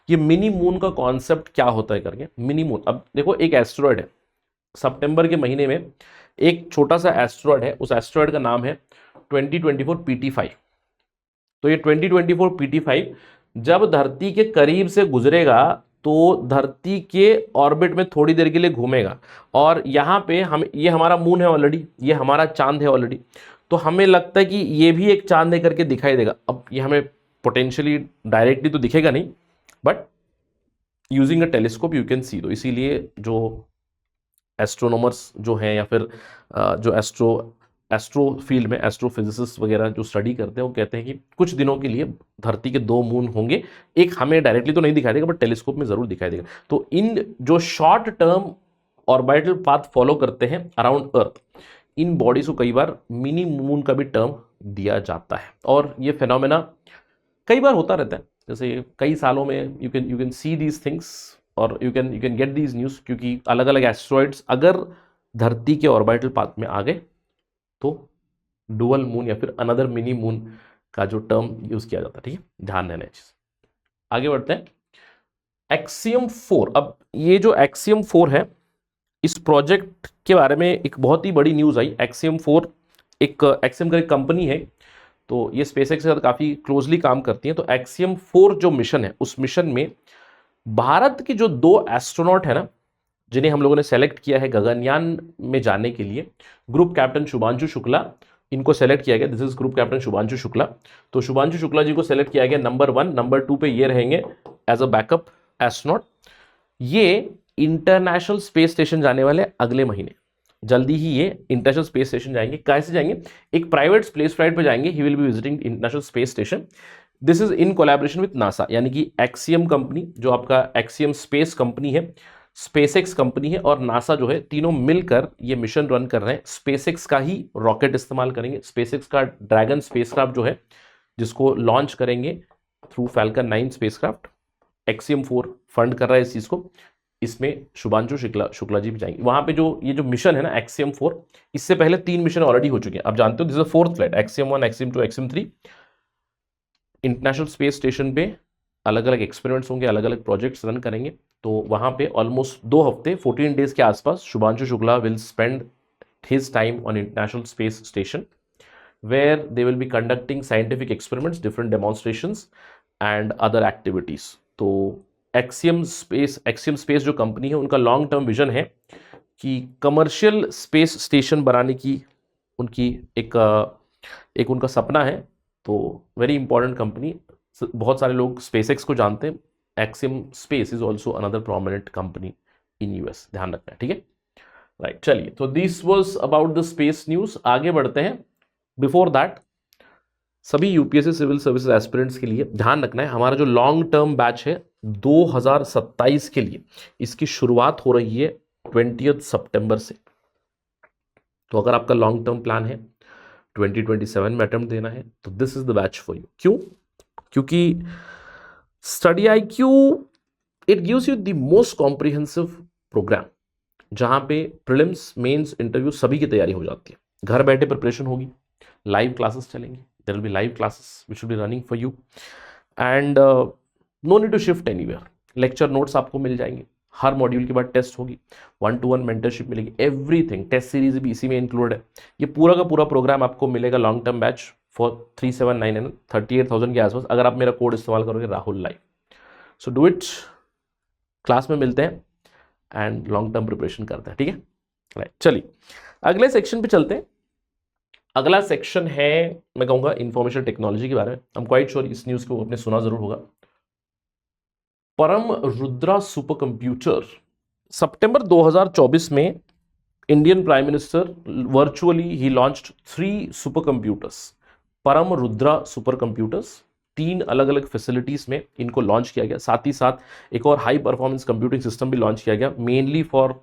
ये मिनी मून का कॉन्सेप्ट क्या होता है करके। मिनी मून, अब देखो एक एस्टेरॉयड है, सितंबर के महीने में एक छोटा सा एस्टेरॉयड है, उस एस्टेरॉयड का नाम है 2024 PT5। तो ये 2024 PT5 जब धरती के करीब से गुजरेगा तो धरती के ऑर्बिट में थोड़ी देर के लिए घूमेगा, और यहाँ पे हम, ये हमारा मून है ऑलरेडी, ये हमारा चांद है ऑलरेडी, तो हमें लगता है कि ये भी एक चांद है करके दिखाई देगा। अब ये हमें पोटेंशियली डायरेक्टली तो दिखेगा नहीं, but using a telescope you can सी। तो इसीलिए जो एस्ट्रोनॉमर्स जो हैं या फिर जो एस्ट्रो फील्ड में एस्ट्रोफिजिसिस्ट वगैरह जो स्टडी करते हैं वो कहते हैं कि कुछ दिनों के लिए धरती के 2 मून होंगे, एक हमें डायरेक्टली तो नहीं दिखाई देगा बट टेलीस्कोप में जरूर दिखाई देगा। तो इन जो short term orbital path follow करते हैं अराउंड अर्थ, इन बॉडीज को कई बार मिनी मून का भी टर्म दिया जाता है, और ये फिनोमेना कई बार होता रहता है। जैसे कई सालों में you can see these things और you can get these news, क्योंकि अलग अलग एस्ट्रॉइड्स अगर धरती के ऑर्बिटल पाथ में आ गए तो डुअल मून या फिर अनदर मिनी मून का जो टर्म यूज किया जाता है। ठीक है, ध्यान देना है चीज। आगे बढ़ते हैं, एक्सियम 4। अब ये जो एक्सियम 4 है, इस प्रोजेक्ट के बारे में एक बहुत ही बड़ी न्यूज आई। एक्सियम 4 एक एक्सियम का एक कंपनी है, तो ये स्पेसएक्स के साथ काफी क्लोजली काम करती है। तो एक्सियम 4 जो मिशन है, उस मिशन में भारत के जो 2 एस्ट्रोनॉट है ना, जिन्हें हम लोगों ने सेलेक्ट किया है गगनयान में जाने के लिए, ग्रुप कैप्टन शुभांशु शुक्ला, इनको सेलेक्ट किया गया। This is group captain Shubhanshu Shukla. तो शुभांशु शुक्ला जी को सेलेक्ट किया गया नंबर 1, नंबर 2 पे ये रहेंगे एज अ बैकअप एस्ट्रोनॉट। ये इंटरनेशनल स्पेस स्टेशन जाने वाले अगले महीने, जल्दी ही ये इंटरनेशनल स्पेस स्टेशन जाएंगे। कैसे जाएंगे? एक प्राइवेट स्पेस फ्लाइट पे जाएंगे। He will be visiting international space station. This is in collaboration with NASA, यानी कि एक्सियम कंपनी जो आपका एक्सियम स्पेस कंपनी है, स्पेसएक्स कंपनी है और नासा जो है, तीनों मिलकर ये मिशन रन कर रहे हैं। स्पेसएक्स का ही रॉकेट इस्तेमाल करेंगे। स्पेसएक्स का ड्रैगन स्पेसक्राफ्ट जो है, जिसको लॉन्च करेंगे through falcon 9 spacecraft, axiom 4 fund कर रहा है इस चीज को। इसमें शुभांशु शुक्ला जी भी जाएंगे वहां पे। जो ये जो मिशन है ना एक्सियम 4, इससे पहले 3 मिशन ऑलरेडी हो चुके हैं। आप जानते हो this is 4th flight, axiom 1, axiom 2, axiom 3। International space station पे अलग अलग एक्सपेरिमेंट्स होंगे, अलग अलग प्रोजेक्ट्स रन करेंगे। तो वहां पे ऑलमोस्ट 2 हफ्ते 14 डेज के आसपास Shubhanshu Shukla will spend his time on international space station, where they will be conducting scientific experiments, different demonstrations and other activities. तो एक्सियम स्पेस जो कंपनी है, उनका लॉन्ग टर्म विजन है कि कमर्शियल स्पेस स्टेशन बनाने की उनकी एक उनका सपना है। तो वेरी इंपॉर्टेंट कंपनी, बहुत सारे लोग स्पेसएक्स को जानते हैं। Axiom space is also another prominent company in US, ध्यान रखना है। ठीक है, राइट। चलिए, तो this was about the space news. आगे बढ़ते हैं। बिफोर दैट, सभी यूपीएससी सिविल सर्विसेज एस्पिरेंट्स के लिए ध्यान रखना है, हमारा जो लॉन्ग टर्म बैच है 2027 के लिए, इसकी शुरुआत हो रही है 20 सितंबर से। तो अगर आपका लॉन्ग टर्म प्लान है 2027 में अटेम्प्ट देना है, तो this is the batch for you. क्यों? क्योंकि study IQ it gives you the most comprehensive programme, जहां पे प्रीलिम्स, मेंस, इंटरव्यू सभी की तैयारी हो जाती है। घर बैठे प्रिपरेशन होगी, लाइव क्लासेस चलेंगे, there will be live classes which will be running for you, and no need to shift anywhere. Lecture notes आपको मिल जाएंगे, हर मॉड्यूल के बाद टेस्ट होगी, 1-to-1 मेंटरशिप मिलेगी, एवरीथिंग, टेस्ट सीरीज भी इसी में इंक्लूड है। ये पूरा का पूरा प्रोग्राम आपको मिलेगा लॉन्ग टर्म बैच फॉर 3799 38,000 के आसपास, अगर आप मेरा कोड इस्तेमाल करोगे Rahul live. So do it, class में मिलते हैं एंड लॉन्ग टर्म प्रिपरेशन करते हैं, ठीक है। राइट, चलिए अगले सेक्शन पे चलते हैं। अगला सेक्शन है, मैं कहूँगा इंफॉर्मेशन टेक्नोलॉजी के बारे में। आई एम क्वाइट श्योर इस न्यूज़ को आपने सुना जरूर होगा। परम रुद्रा सुपर कंप्यूटर, सितंबर 2024 में इंडियन प्राइम मिनिस्टर वर्चुअली ही लॉन्च्ड 3 सुपर कंप्यूटर्स, परम रुद्रा सुपर कंप्यूटर्स। 3 अलग अलग फैसिलिटीज में इनको लॉन्च किया गया। साथ ही साथ एक और हाई परफॉर्मेंस कंप्यूटिंग सिस्टम भी लॉन्च किया गया, mainly for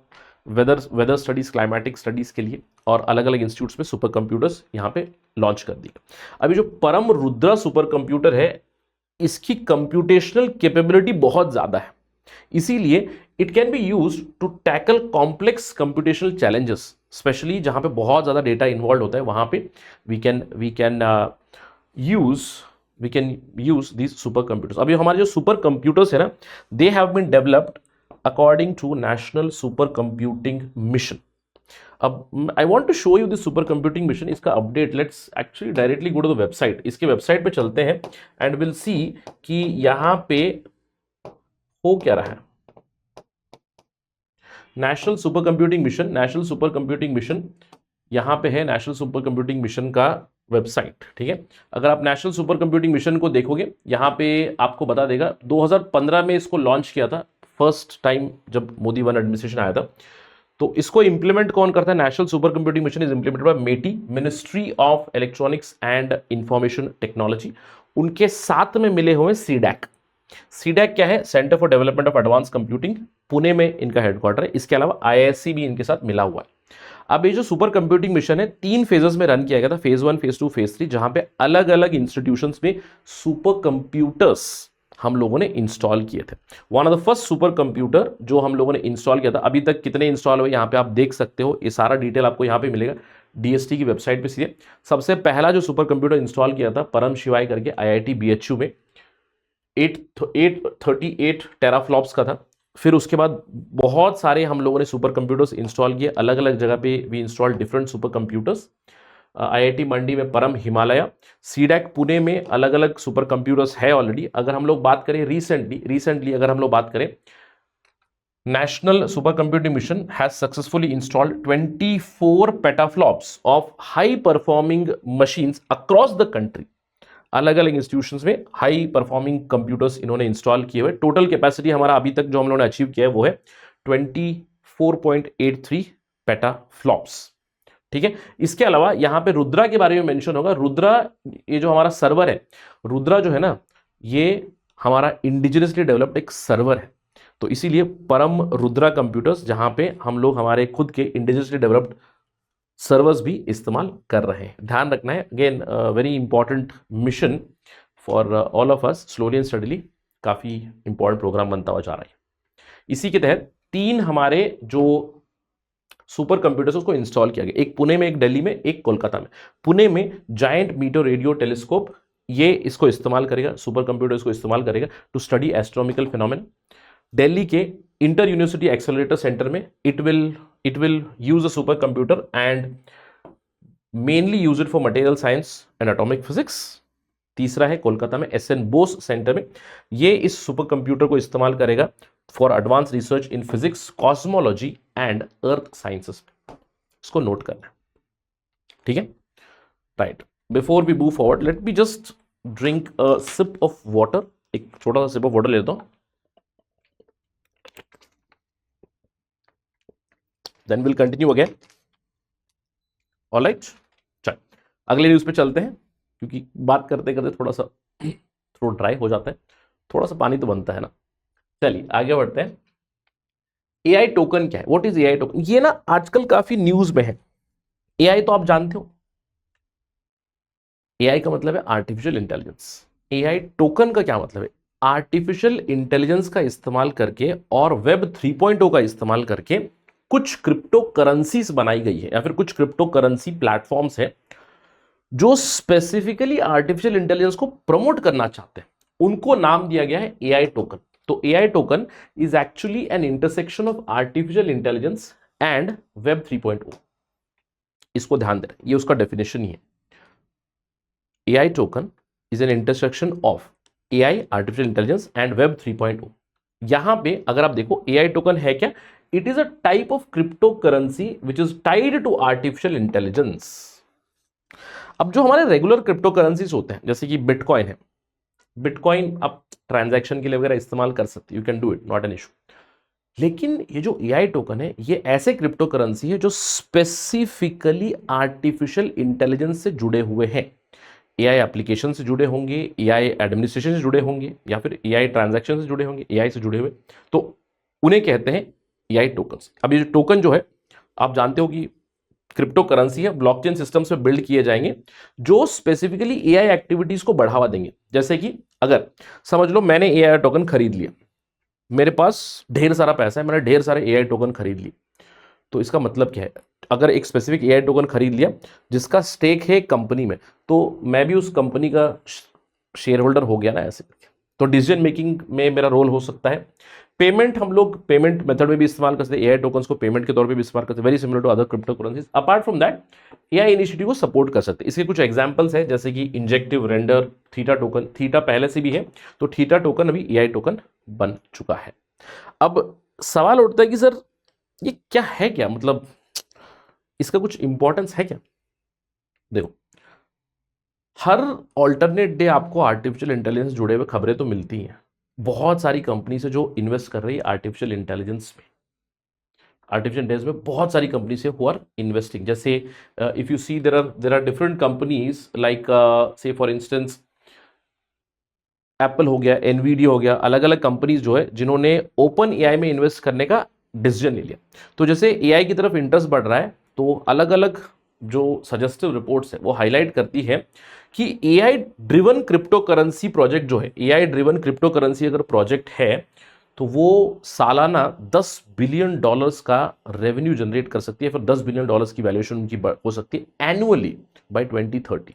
weather studies, climatic studies के लिए, और अलग अलग इंस्टीट्यूट्स में सुपर कंप्यूटर्स यहाँ पे लॉन्च कर दिए। अभी जो परम रुद्रा सुपर कंप्यूटर है, इसकी कंप्यूटेशनल कैपेबिलिटी बहुत ज्यादा है, इसीलिए it can be used to tackle complex computational challenges, specially जहां पे बहुत ज्यादा डेटा इन्वॉल्व होता है, वहां पे we can use this super computers. अभी हमारे जो सुपर कंप्यूटर्स है ना, they have been developed according to national super computing mission. अब I want to show you this super computing mission, इसका update. Let's actually directly go to the website, इसके website पे चलते हैं एंड विल सी कि यहां पे हो क्या रहा है। National super computing mission, national super computing mission यहां पे है, नेशनल सुपर कंप्यूटिंग मिशन का वेबसाइट, ठीक है। अगर आप नेशनल सुपर कंप्यूटिंग मिशन को देखोगे, यहां पे आपको बता देगा 2015 में इसको लॉन्च किया था, फर्स्ट टाइम जब मोदी वन एडमिनिस्ट्रेशन आया था। तो इसको इंप्लीमेंट कौन करता है? National super computing mission is implemented by MeitY, ministry of electronics and information technology. उनके साथ में मिले हुए सीडैक। सीडैक क्या है? Centre for development of advance computing, Pune में इनका हेडक्वार्टर है। इसके अलावा आईआईएससी भी इनके साथ मिला हुआ है। अब ये जो सुपर कंप्यूटिंग मिशन है, 3 फेजेस में रन किया गया था, फेज 1, फेज 2, फेज 3, जहां पे अलग अलग इंस्टीट्यूशंस में सुपर कंप्यूटर्स हम लोगों ने इंस्टॉल किए थे। One of the first super computer जो हम लोगों ने इंस्टॉल किया था, अभी तक कितने इंस्टॉल हुए यहाँ पे आप देख सकते हो, ये सारा डिटेल आपको यहाँ पे मिलेगा डीएसटी की वेबसाइट पे सीधे। सबसे पहला जो सुपर कंप्यूटर इंस्टॉल किया था परम शिवाय करके आईआईटी बीएचयू में, 838 टेराफ्लॉप्स का था। फिर उसके बाद बहुत सारे हम लोगों ने सुपर कंप्यूटर्स इंस्टॉल किए, अलग अलग जगह पे we install different super computers. IIT Mandi में परम हिमालय, सीडैक पुणे में अलग अलग सुपर कंप्यूटर्स है ऑलरेडी। अगर हम लोग बात करें रिसेंटली अगर हम लोग बात करें, national super computing mission has successfully installed 24 petaflops of high performing machines across the country. अलग अलग इंस्टीट्यूशंस में हाई परफॉर्मिंग कंप्यूटर्स इन्होंने इंस्टॉल किए हुए। टोटल कैपेसिटी हमारा अभी तक जो हम लोगों ने अचीव किया है वो है 24.83 पेटाफ्लॉप्स, ठीक है। इसके अलावा यहां पे रुद्रा के बारे में मेंशन होगा। रुद्रा, ये जो हमारा सर्वर है, रुद्रा जो है ना, ये हमारा इंडिजिनसली डेवलप्ड एक सर्वर है। तो इसीलिए परम रुद्रा कंप्यूटर्स, जहां पे हम लोग हमारे खुद के इंडिजिनसली डेवलप्ड सर्वर्स भी इस्तेमाल कर रहे हैं। ध्यान रखना है, again very important mission for all of us, slowly and steadily काफी इंपॉर्टेंट प्रोग्राम बनता हुआ जा रहा है। इसी के तहत 3 हमारे जो सुपर कंप्यूटर्स उसको इंस्टॉल किया गया, एक पुणे में, एक दिल्ली में, एक कोलकाता में। पुणे में जायंट मीटर रेडियो टेलीस्कोप, ये इसको इस्तेमाल करेगा, सुपर कंप्यूटर इसको इस्तेमाल करेगा to study astronomical phenomena. Delhi के इंटर यूनिवर्सिटी एक्सेलरेटर सेंटर में it will use a super computer and mainly use it for material science and atomic physics. तीसरा है कोलकाता में एसएन बोस सेंटर में, ये इस सुपर कंप्यूटर को इस्तेमाल करेगा for advance research in physics, cosmology and earth sciences. इसको नोट करना है, ठीक है। Right, before we move forward let me just drink a sip of water. एक छोटा सा सिप ऑफ वाटर लेता हूं, then will continue again. Alright, चल अगले न्यूज पे चलते हैं, क्योंकि बात करते करते थोड़ा सा थ्रोट ड्राई हो जाता है, थोड़ा सा पानी तो बनता है ना। चलिए आगे बढ़ते हैं। एआई टोकन क्या है? What is AI token? ये ना आजकल काफी न्यूज में है। एआई तो आप जानते हो, एआई का मतलब है आर्टिफिशियल इंटेलिजेंस। एआई टोकन का क्या मतलब है? आर्टिफिशियल इंटेलिजेंस का इस्तेमाल करके और वेब 3.0 का इस्तेमाल करके कुछ क्रिप्टो करेंसीज बनाई गई है, या फिर कुछ क्रिप्टो करेंसी प्लेटफॉर्म्स है जो स्पेसिफिकली आर्टिफिशियल इंटेलिजेंस को प्रमोट करना चाहते हैं। उनको नाम दिया गया है एआई टोकन। तो AI token is actually an intersection of artificial intelligence and web 3.0। इसको ध्यान देना, ये उसका डेफिनेशन ही है। AI token is an intersection of AI, artificial intelligence and Web 3.0. यहां पे अगर आप देखो AI टोकन है क्या? It is a type of crypto currency which is tied to artificial intelligence. अब जो हमारे रेगुलर क्रिप्टो करेंसीज होते हैं जैसे कि बिटकॉइन है, बिटकॉइन आप ट्रांजैक्शन के लिए वगैरह इस्तेमाल कर सकते हो, you can do it, not an issue. लेकिन ये जो AI टोकन है ये ऐसे क्रिप्टो करेंसी है जो स्पेसिफिकली आर्टिफिशियल इंटेलिजेंस से जुड़े हुए हैं। AI एप्लीकेशन से जुड़े होंगे, AI एडमिनिस्ट्रेशन से जुड़े होंगे, या फिर AI ट्रांजैक्शन से जुड़े होंगे, AI से जुड़े हुए, तो उन्हें कहते हैं AI टोकन्स। अब ये जो टोकन जो है आप जानते हो कि क्रिप्टो करेंसी है, ब्लॉकचेन सिस्टम्स पे बिल्ड किए जाएंगे जो स्पेसिफिकली AI एक्टिविटीज को बढ़ावा देंगे। जैसे कि अगर समझ लो मैंने AI टोकन खरीद लिया, मेरे पास ढेर सारा पैसा है, मैंने ढेर सारे AI टोकन खरीद लिए, तो इसका मतलब क्या है? अगर एक स्पेसिफिक AI टोकन खरीद लिया जिसका स्टेक है कंपनी में, तो मैं भी उस कंपनी का शेयर होल्डर हो गया ना ऐसे करके, तो डिसीजन मेकिंग में मेरा रोल हो सकता है। पेमेंट हम लोग पेमेंट मेथड में भी इस्तेमाल कर सकते हैं, AI टोकन्स को पेमेंट के तौर पे भी इस्तेमाल करते हैं, very similar to other crypto currencies. Apart from that AI initiative को सपोर्ट कर सकते हैं। इसके कुछ एग्जांपल्स हैं जैसे कि Injective, Render, Theta token. Theta पहले से भी है, तो थीटा टोकन अभी AI टोकन बन चुका है। अब सवाल उठता है कि सर ये क्या है, क्या मतलब इसका कुछ इंपॉर्टेंस है क्या? देखो, हर ऑल्टरनेट डे आपको आर्टिफिशियल इंटेलिजेंस जुड़े हुए खबरें तो मिलती हैं। बहुत सारी कंपनीज है जो इन्वेस्ट कर रही है आर्टिफिशियल इंटेलिजेंस में। आर्टिफिशियल इंटेलिजेंस में बहुत सारी कंपनीज है हु आर इन्वेस्टिंग। जैसे if you see there are different companies like say for instance Apple हो गया, एनवीडिया हो गया, अलग अलग कंपनीज जो है जिन्होंने ओपन AI में इन्वेस्ट करने का डिसीजन ले लिया। तो जैसे AI की तरफ इंटरेस्ट बढ़ रहा है, तो अलग अलग जो सजेस्टिव रिपोर्ट्स है वो हाईलाइट करती है कि AI driven crypto currency project जो है, AI ड्रिवन क्रिप्टो करेंसी अगर प्रोजेक्ट है तो वो सालाना $10 बिलियन का रेवेन्यू जनरेट कर सकती है, फिर $10 बिलियन की वैल्यूएशन उनकी हो सकती है annually by 2030।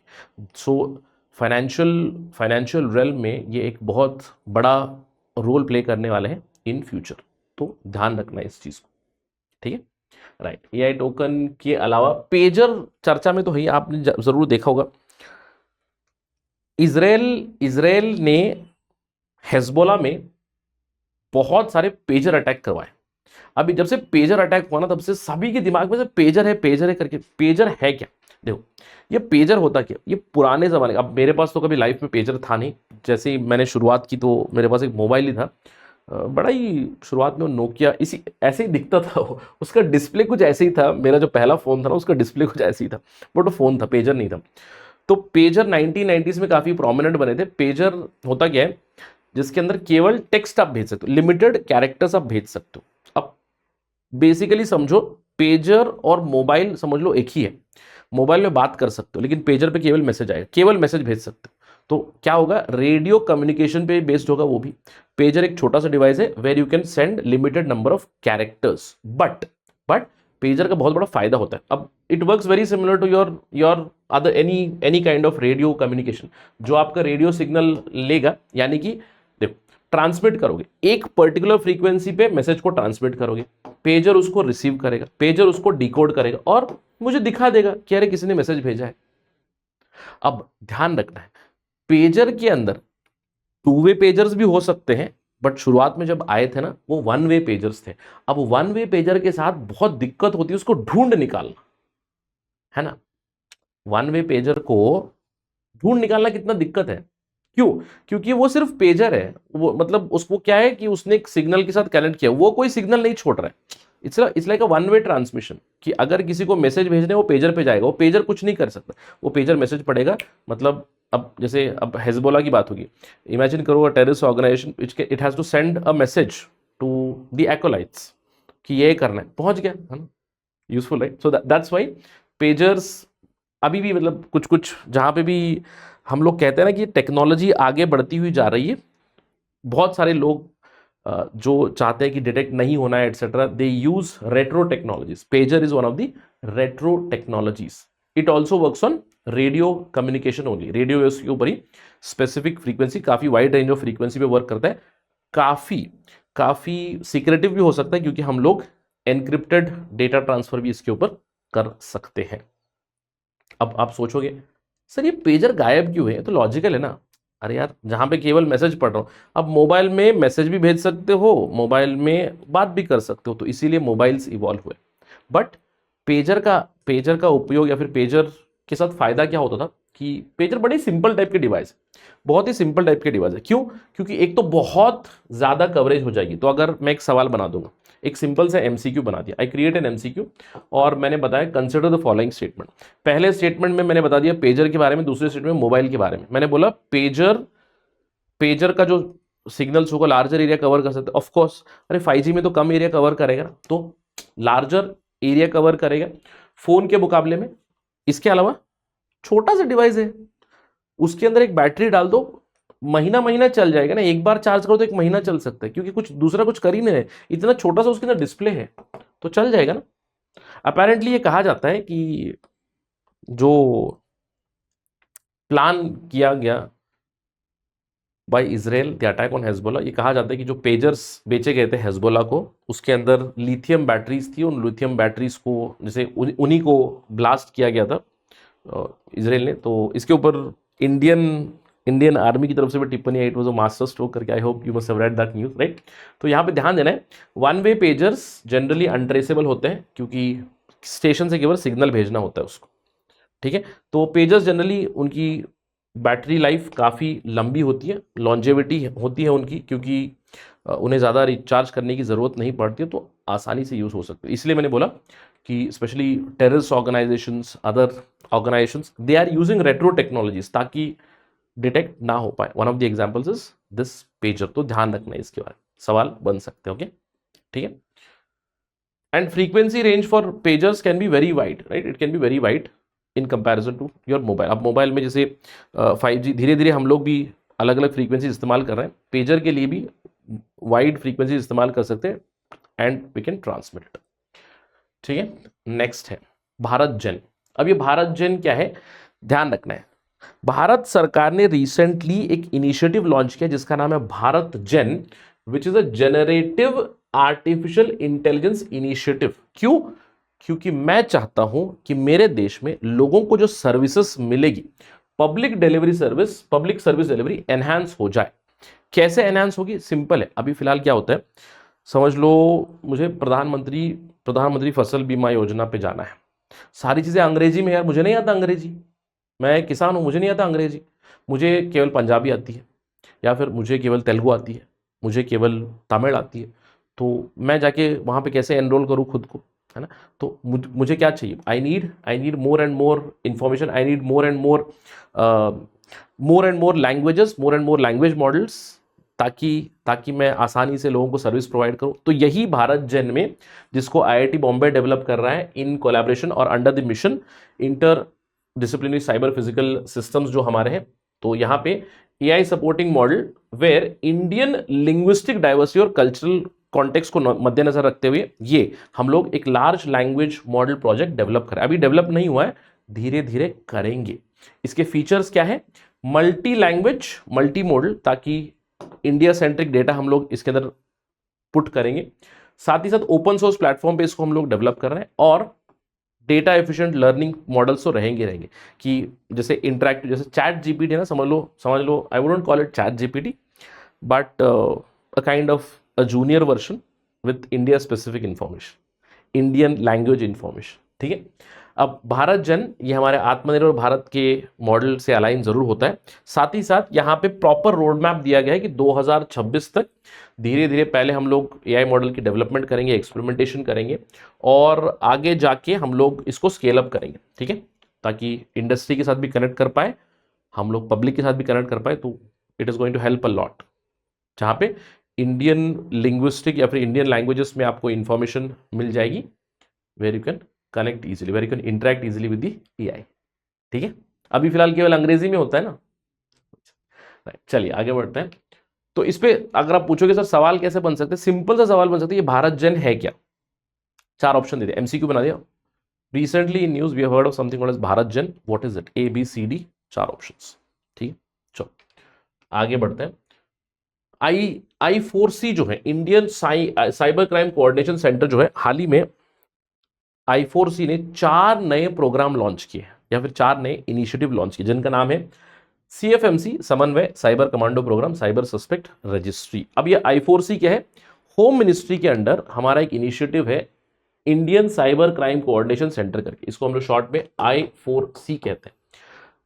So financial rail में ये एक बहुत बड़ा रोल प्ले करने वाले हैं इन फ्यूचर, तो ध्यान रखना इस चीज को, ठीक है, राइट। AI टोकन के अलावा पेजर चर्चा में तो है, आपने जरूर देखा होगा। इजराइल ने हेजबोला में बहुत सारे पेजर अटैक करवाए। अभी जब से पेजर अटैक हुआ ना, तब से सभी के दिमाग में से पेजर है करके। पेजर है क्या? देखो, ये पेजर होता क्या, ये पुराने ज़माने, अब मेरे पास तो कभी लाइफ में पेजर था नहीं। जैसे ही मैंने शुरुआत की तो मेरे पास एक मोबाइल ही था, बड़ा ही शुरुआत में नोकिया इसी ऐसे ही दिखता था वो, उसका डिस्प्ले कुछ ऐसे ही था। मेरा जो पहला फ़ोन था ना, उसका डिस्प्ले कुछ ऐसे ही था, बट वो फ़ोन था, पेजर नहीं था। तो पेजर 1990s में काफ़ी प्रोमिनेंट बने थे। पेजर होता क्या है, जिसके अंदर केवल टेक्स्ट आप भेज सकते हो, लिमिटेड कैरेक्टर्स आप भेज सकते हो। अब बेसिकली समझो, पेजर और मोबाइल समझ लो एक ही है। मोबाइल में बात कर सकते हो, लेकिन पेजर पे केवल मैसेज आएगा, केवल मैसेज भेज सकते हो। तो क्या होगा, रेडियो कम्युनिकेशन पे बेस्ड होगा वो भी। पेजर एक छोटा सा डिवाइस है where you can send limited number of characters, but pager का बहुत बड़ा फायदा होता है। अब it works very similar to your other any kind of radio communication. जो आपका रेडियो सिग्नल लेगा, यानी कि देखो, ट्रांसमिट करोगे एक पर्टिकुलर फ्रीक्वेंसी पे, मैसेज को ट्रांसमिट करोगे, पेजर उसको रिसीव करेगा, पेजर उसको डिकोड करेगा और मुझे दिखा देगा कि अरे किसी ने मैसेज भेजा है। अब ध्यान रखना है, पेजर के अंदर 2 वे पेजर्स भी हो सकते हैं, बट शुरुआत में जब आए थे ना, वो 1 वे पेजर्स थे। अब 1 वे पेजर के साथ बहुत दिक्कत होती है उसको ढूंढ निकालना, है ना। 1 वे पेजर को ढूंढ निकालना कितना दिक्कत है, क्यों? क्योंकि वो सिर्फ पेजर है, वो मतलब उसको क्या है कि उसने एक सिग्नल के साथ कनेक्ट किया, वो कोई सिग्नल नहीं छोड़ रहा है। It's like a 1 way transmission, कि अगर किसी को मैसेज भेजने वो पेजर पे जाएगा, वो पेजर कुछ नहीं कर सकता, वो पेजर मैसेज पढ़ेगा। मतलब अब जैसे अब हेजबोला की बात होगी, इमेजिन करो a terrorist organization it has to send a message to the acolytes कि ये करना है, पहुंच गया, है ना, useful, right. So that's why pagers अभी भी, मतलब कुछ कुछ जहाँ पे भी हम लोग कहते हैं ना कि टेक्नोलॉजी आगे बढ़ती हुई जा रही है, बहुत सारे लोग जो चाहते हैं कि डिटेक्ट नहीं होना है etcetera, they use retro technologies. Pager is one of the retro technologies. It also works on radio communication only, radio waves के ऊपर ही, स्पेसिफिक फ्रीक्वेंसी, काफी वाइड रेंज ऑफ फ्रीक्वेंसी पे वर्क करता है। काफी सीक्रेटिव भी हो सकता है, क्योंकि हम लोग एनक्रिप्टेड डेटा ट्रांसफर भी इसके ऊपर कर सकते हैं। अब आप सोचोगे सर ये पेजर गायब क्यों है? तो लॉजिकल है ना। अरे यार, जहाँ पे केवल मैसेज पढ़ रहा हूँ, अब मोबाइल में मैसेज भी भेज सकते हो, मोबाइल में बात भी कर सकते हो, तो इसीलिए मोबाइल्स इवॉल्व हुए। बट पेजर का उपयोग या फिर पेजर के साथ फायदा क्या होता था कि पेजर बड़े सिंपल टाइप के डिवाइस, बहुत ही सिंपल टाइप के डिवाइस है। क्यों? क्योंकि एक तो बहुत ज़्यादा कवरेज हो जाएगी। तो अगर मैं एक सवाल बना दूंगा, एक सिंपल सा एमसीक्यू बना दिया, आई क्रिएट एन एमसीक्यू, और मैंने बताया कंसिडर द फॉलोइंग स्टेटमेंट। पहले स्टेटमेंट में मैंने बता दिया पेजर के बारे में, दूसरे स्टेटमेंट में मोबाइल के बारे में। मैंने बोला पेजर का जो सिग्नल्स होगा लार्जर एरिया कवर कर सकते, ऑफ कोर्स। अरे 5G में तो कम एरिया कवर करेगा ना, तो लार्जर एरिया कवर करेगा फोन के मुकाबले में। इसके अलावा छोटा सा डिवाइस है, उसके अंदर एक बैटरी डाल दो, महीना महीना चल जाएगा ना। एक बार चार्ज करो तो एक महीना चल सकता है, क्योंकि कुछ दूसरा कुछ कर ही नहीं रहे, इतना छोटा सा उसके अंदर डिस्प्ले है, तो चल जाएगा ना। अपेरेंटली ये कहा जाता है कि जो प्लान किया गया by Israel the attack on Hezbollah, ये कहा जाता है कि जो पेजर्स बेचे गए थे हेजबोला को, उसके अंदर लिथियम बैटरीज थी। उन लिथियम बैटरीज को जैसे उन्हीं को ब्लास्ट किया गया था इजराइल ने। तो इसके ऊपर इंडियन आर्मी की तरफ से भी टिप्पणी आई, it was a master stroke करके। I hope you must have read that news, right. तो यहाँ पे ध्यान देना है, one way pagers generally untraceable होते हैं, क्योंकि स्टेशन से केवल सिग्नल भेजना होता है उसको, ठीक है। तो पेजर्स जनरली उनकी बैटरी लाइफ काफ़ी लंबी होती है, लॉन्जेविटी होती है उनकी, क्योंकि उन्हें ज़्यादा रिचार्ज करने की ज़रूरत नहीं पड़ती है, तो आसानी से यूज़ हो सकते हैं। इसलिए मैंने बोला कि specially terrorist organisations, other organisations, they are using retro technologies ताकि डिटेक्ट ना हो पाए। One of the examples is this pager. तो ध्यान रखना है इसके बारे में, सवाल बन सकते हैं, ओके, ठीक है। And frequency range for pagers can be very wide, right, it can be very wide in comparison to your mobile. अब मोबाइल में जैसे 5G, धीरे धीरे हम लोग भी अलग अलग फ्रीक्वेंसी इस्तेमाल कर रहे हैं, पेजर के लिए भी वाइड फ्रीक्वेंसी इस्तेमाल कर सकते हैं, and we can transmit it, ठीक है। नेक्स्ट है भारत जेन। अब ये भारत जेन क्या है, ध्यान रखना है। भारत सरकार ने रिसेंटली एक इनिशिएटिव लॉन्च किया जिसका नाम है Bharat Gen, which is a generative artificial intelligence initiative. क्यों? क्योंकि मैं चाहता हूं कि मेरे देश में लोगों को जो सर्विसेज मिलेगी, पब्लिक सर्विस डिलीवरी एनहांस हो जाए। कैसे एनहांस होगी? सिंपल है। अभी फिलहाल क्या होता है, समझ लो मुझे प्रधानमंत्री फसल बीमा योजना पे जाना है, सारी चीजें अंग्रेजी में। यार मुझे नहीं आता अंग्रेजी, मैं किसान हूं, मुझे नहीं आता अंग्रेजी, मुझे केवल पंजाबी आती है, या फिर मुझे केवल तेलुगु आती है, मुझे केवल तमिल आती है। तो मैं जाके वहाँ पे कैसे एनरोल करूँ खुद को, है ना। तो मुझे क्या चाहिए, I need more and more information, I need more and more languages, more and more language models, ताकि मैं आसानी से लोगों को सर्विस प्रोवाइड करूं। तो यही भारत जेन में, जिसको IIT बॉम्बे डेवलप कर रहा है इन कोलैबोरेशन और under the mission inter disciplinary cyber physical systems जो हमारे हैं, तो यहाँ पे AI supporting model where Indian linguistic diversity और कल्चरल कॉन्टेक्स्ट को मद्देनजर रखते हुए ये हम लोग एक large language model project develop करें। अभी डेवलप नहीं हुआ है, धीरे धीरे करेंगे। इसके फीचर्स क्या है? मल्टी लैंग्वेज, मल्टी मॉडल, ताकि इंडिया सेंट्रिक डेटा हम लोग इसके अंदर पुट करेंगे। साथ ही साथ ओपन सोर्स प्लेटफॉर्म पे इसको हम लोग डेवलप कर रहे हैं, और डेटा एफिशिएंट लर्निंग मॉडल्स तो रहेंगे कि जैसे इंटरैक्टिव, जैसे चैट जीपीटी है ना, समझ लो I wouldn't call it chat GPT, but a kind of a junior version with India specific information, Indian language information, ठीक है। अब भारत जन ये हमारे आत्मनिर्भर भारत के मॉडल से अलाइन जरूर होता है। साथ ही साथ यहाँ पे प्रॉपर रोड मैप दिया गया है कि 2026 तक धीरे धीरे पहले हम लोग AI मॉडल की डेवलपमेंट करेंगे, एक्सपेरिमेंटेशन करेंगे, और आगे जाके हम लोग इसको स्केल अप करेंगे, ठीक है, ताकि इंडस्ट्री के साथ भी कनेक्ट कर पाए, हम लोग पब्लिक के साथ भी कनेक्ट कर पाए। तो it is going to help a lot, जहाँ पे इंडियन लिंग्विस्टिक या फिर इंडियन लैंग्वेजेस में आपको इंफॉर्मेशन मिल जाएगी, where you can connect easily, where you can interact easily with the AI, ठीक है। अभी फिलहाल केवल अंग्रेजी में होता है ना। चलिए आगे बढ़ते हैं। तो इस पे अगर आप पूछोगे सर सवाल कैसे बन सकते हैं, सिंपल सा सवाल बन सकता है, ये भारत जेन है क्या? 4 ऑप्शन दे दिया, MCQ बना दिया। Recently in news we have heard of something called as Bharat Gen, what is it? ABCD, 4 options, ठीक है। चलो आगे बढ़ते हैं। I4C जो है, Indian cyber crime coordination centre जो है, हाल ही में I4C ने 4 नए प्रोग्राम लॉन्च किए हैं। या फिर 4 नए इनिशिएटिव लॉन्च किए जिनका नाम है CFMC Samanvaya cyber commando programme cyber suspect registry. अब ये I4C क्या है? होम मिनिस्ट्री के अंडर हमारा एक इनिशिएटिव है Indian cyber crime coordination centre करके, इसको हम लोग शॉर्ट में I4C कहते हैं।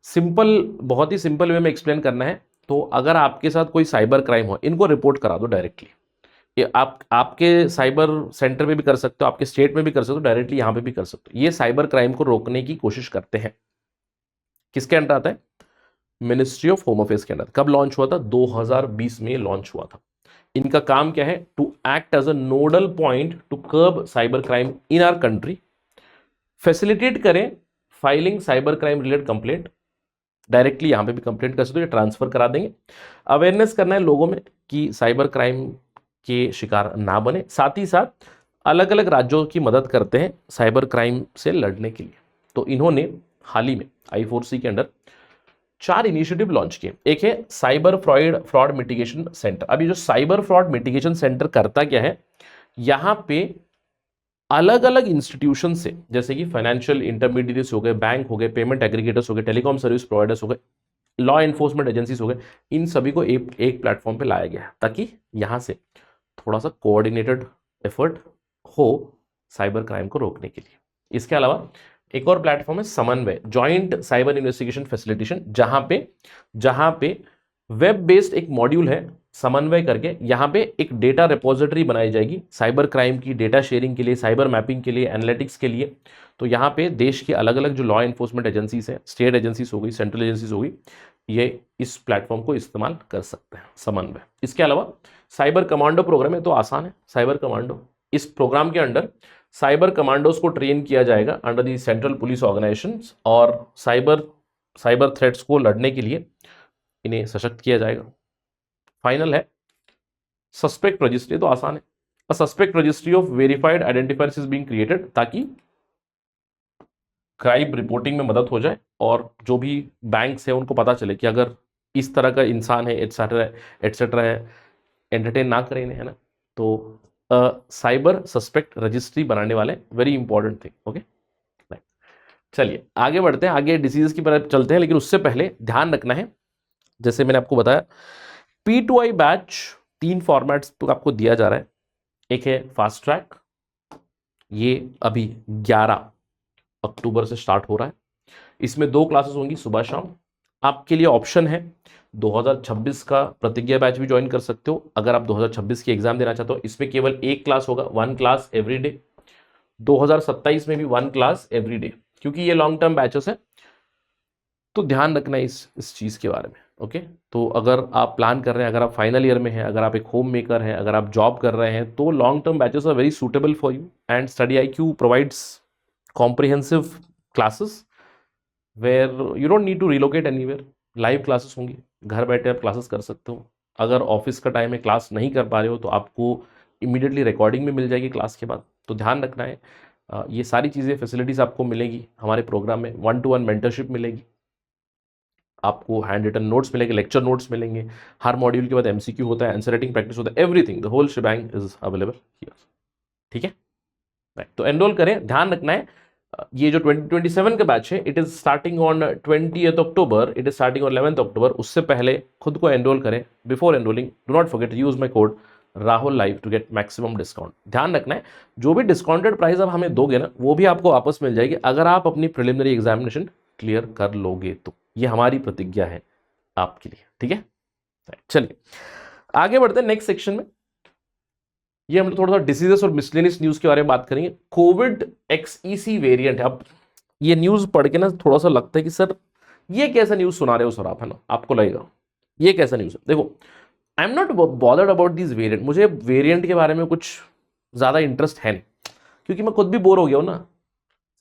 सिंपल, बहुत ही सिंपल वे में एक्सप्लेन करना है तो अगर आपके साथ कोई साइबर क्राइम हो, इनको रिपोर्ट करा दो डायरेक्टली। ये आपके साइबर सेंटर में भी कर सकते हो, आपके स्टेट में भी कर सकते हो, डायरेक्टली यहाँ पे भी कर सकते हो। ये साइबर क्राइम को रोकने की कोशिश करते हैं। किसके अंडर आता है? मिनिस्ट्री ऑफ होम अफेयर्स के अंडर। कब लॉन्च हुआ था? 2020 में लॉन्च हुआ था। इनका काम क्या है? To act as a nodal point to curb cyber crime in our country, facilitate करें filing cyber crime related complaint, directly यहाँ पे भी कंप्लेंट कर सकते हो, ट्रांसफर करा देंगे। अवेयरनेस करना है लोगों में कि साइबर क्राइम के शिकार ना बने, साथ ही साथ अलग अलग राज्यों की मदद करते हैं साइबर क्राइम से लड़ने के लिए। तो इन्होंने हाल ही में I4C के अंडर 4 इनिशिएटिव लॉन्च किए। एक है साइबर फ्रॉड मिटिगेशन सेंटर। अभी जो साइबर फ्रॉड मिटिगेशन सेंटर करता क्या है? यहाँ पे अलग अलग इंस्टीट्यूशन से, जैसे कि फाइनेंशियल इंटरमीडिएट्स हो गए, बैंक हो गए, पेमेंट एग्रीगेटर्स हो गए, टेलीकॉम सर्विस प्रोवाइडर्स हो गए, लॉ एनफोर्समेंट एजेंसीज हो गए, इन सभी को एक प्लेटफॉर्म पे लाया गया है ताकि यहाँ से थोड़ा सा कोऑर्डिनेटेड एफर्ट हो साइबर क्राइम को रोकने के लिए। इसके अलावा एक और प्लेटफॉर्म है समन्वय, जॉइंट साइबर इन्वेस्टिगेशन फैसिलिटेशन, जहां पे वेब बेस्ड एक मॉड्यूल है समन्वय करके। यहाँ पे एक डेटा रिपोजिटरी बनाई जाएगी साइबर क्राइम की डेटा शेयरिंग के लिए, साइबर मैपिंग के लिए, एनालिटिक्स के लिए। तो यहाँ पे देश की अलग अलग जो लॉ एनफोर्समेंट एजेंसीज हैं, स्टेट एजेंसीज हो गई, सेंट्रल एजेंसीज हो गई, ये इस प्लेटफॉर्म को इस्तेमाल कर सकते हैं, समन्वय। इसके अलावा साइबर कमांडो प्रोग्राम है, तो आसान है, साइबर कमांडो। इस प्रोग्राम के अंडर साइबर कमांडोज को ट्रेन किया जाएगा under the central police organisation, और साइबर थ्रेट्स को लड़ने के लिए इन्हें सशक्त किया जाएगा। फाइनल है सस्पेक्ट रजिस्ट्री, तो आसान है, a suspect registry of verified identifiers is being created, ताकि क्राइम रिपोर्टिंग में मदद हो जाए और जो भी बैंक्स है उनको पता चले कि अगर इस तरह का इंसान है एटसेट्रा है, एंटरटेन ना करें इन्हें, है ना। तो साइबर सस्पेक्ट रजिस्ट्री बनाने वाले, वेरी इंपॉर्टेंट थिंग। ओके, चलिए आगे बढ़ते हैं, आगे डिसीजेस की तरफ चलते हैं, लेकिन उससे पहले ध्यान रखना है, जैसे मैंने आपको बताया P2I बैच 3 फॉर्मेट्स पे आपको दिया जा रहा है। एक है फास्ट ट्रैक, ये अभी 11 अक्टूबर से स्टार्ट हो रहा है। इसमें 2 क्लासेस होंगी सुबह शाम। आपके लिए ऑप्शन है 2026 का प्रतिज्ञा बैच भी ज्वाइन कर सकते हो अगर आप 2026 की एग्जाम देना चाहते हो। इसमें केवल 1 क्लास होगा, 1 क्लास एवरी डे। 2027 में भी 1 क्लास एवरी डे, क्योंकि ये लॉन्ग टर्म बैचेस है, तो ध्यान रखना इस चीज़ के बारे में। ओके, तो अगर आप प्लान कर रहे हैं, अगर आप फाइनल ईयर में हैं, अगर आप एक होम मेकर हैं, अगर आप जॉब कर रहे हैं, तो long term batches are very suitable for you. And study IQ provides comprehensive classes where you don't need to relocate anywhere. Live classes होंगी, घर बैठे आप क्लासेस कर सकते हो। अगर ऑफिस का टाइम में क्लास नहीं कर पा रहे हो तो आपको इमीडिएटली रिकॉर्डिंग में मिल जाएगी क्लास के बाद। तो ध्यान रखना है, ये सारी चीज़ें फैसिलिटीज़ आपको मिलेगी हमारे प्रोग्राम में। 1-to-1 मेंटरशिप मिलेगी, आपको हैंड रिटन नोट्स मिलेंगे, लेक्चर नोट्स मिलेंगे, हर मॉड्यूल के बाद MCQ होता है, आंसर राइटिंग प्रैक्टिस होता है, everything, the whole shebang is available here. ठीक है, राइट, तो एनरोल करें। ध्यान रखना है, ये जो 2027 का बैच है, it is starting on 20th October, it is starting on 11th October. उससे पहले खुद को एनरोल करें। Before enrolling do not forget use my code Rahul live to get maximum discount. ध्यान रखना है, जो भी डिस्काउंटेड प्राइस आप हमें दोगे ना, वो भी आपको वापस मिल जाएगी अगर आप अपनी प्रिलिमिनरी एग्जामिनेशन क्लियर कर लोगे तो। ये हमारी प्रतिज्ञा है आपके लिए। ठीक है, चलिए आगे बढ़ते हैं नेक्स्ट सेक्शन में। ये हम लोग थोड़ा सा डिसीजेस और मिसलेनियस न्यूज के बारे में बात करेंगे। कोविड XEC वेरिएंट है। अब ये न्यूज पढ़ के ना थोड़ा सा लगता है कि सर ये कैसा न्यूज सुना रहे हो सर आप, है ना, आपको लगेगा ये कैसा न्यूज है। देखो, I am not bothered about this variant. मुझे वेरिएंट के बारे में कुछ ज़्यादा इंटरेस्ट है नहीं, क्योंकि मैं खुद भी बोर हो गया हूँ ना।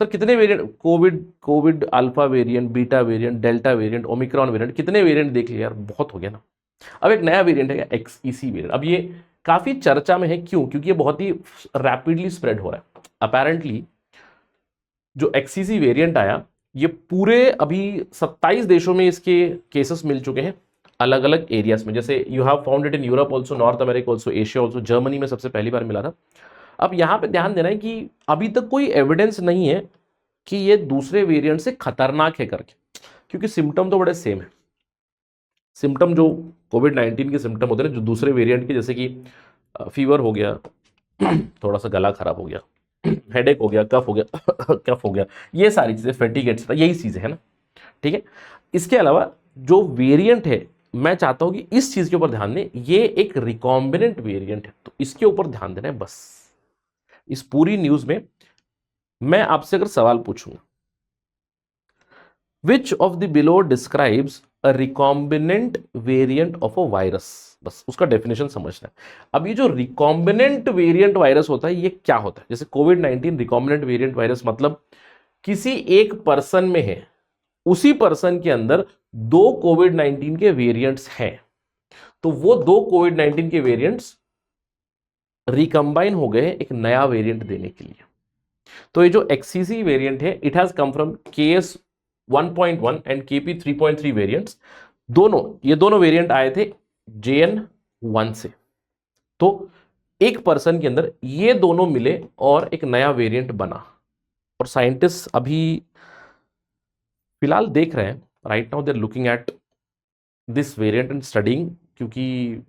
सर कितने variant, Covid alpha variant, beta variant, delta variant, Omicron variant, कितने वेरिएंट देख लिया यार, बहुत हो गया ना। अब एक नया वेरिएंट है XEC वेरिएंट। अब ये काफ़ी चर्चा में है, क्यों? क्योंकि ये बहुत ही रैपिडली स्प्रेड हो रहा है। अपेरेंटली जो XEC वेरिएंट आया, ये पूरे अभी 27 देशों में इसके केसेस मिल चुके हैं, अलग अलग एरियाज में। जैसे you have found it in Europe also, north America also, Asia also, Germany में सबसे पहली बार मिला था। अब यहाँ पे ध्यान देना है कि अभी तक कोई एविडेंस नहीं है कि ये दूसरे वेरिएंट से खतरनाक है करके, क्योंकि सिम्टम तो बड़े सेम है। सिम्टम जो कोविड-19 के सिम्टम होते हैं ना, जो दूसरे वेरिएंट के, जैसे कि फीवर हो गया, थोड़ा सा गला खराब हो गया, हेडेक हो गया, कफ हो गया कफ हो गया, ये सारी चीज़ें, फैटिग एक्सेट्रा, यही चीज़ें है ना, ठीक है। इसके अलावा जो वेरिएंट है, मैं चाहता हूं कि इस चीज़ के ऊपर ध्यान दें, ये एक रिकॉम्बिनेंट वेरिएंट है, तो इसके ऊपर ध्यान देना है बस। इस पूरी न्यूज़ में मैं आपसे अगर सवाल पूछूंगा, which of the below describes a recombinant variant of a virus, बस उसका डेफिनेशन समझना है। अब ये जो रिकॉम्बिनेंट वेरिएंट वायरस होता है, ये क्या होता है? जैसे कोविड-19 रिकॉम्बिनेंट वेरिएंट वायरस मतलब किसी एक पर्सन में है, उसी पर्सन के अंदर दो कोविड-19 के वेरिएंट्स हैं, तो वो दो कोविड-19 के वेरिएंट्स रिकंबाइन हो गए एक नया वेरिएंट देने के लिए। तो ये जो एक्सीसी वेरिएंट है, it has come from KS 1.1 and KP 3.3 variants. ये दोनों वेरिएंट आए थे JN 1 से। तो एक पर्सन के अंदर ये दोनों मिले और एक नया वेरिएंट बना, और साइंटिस्ट अभी फिलहाल देख रहे हैं, right now they are looking at this variant and studying, क्योंकि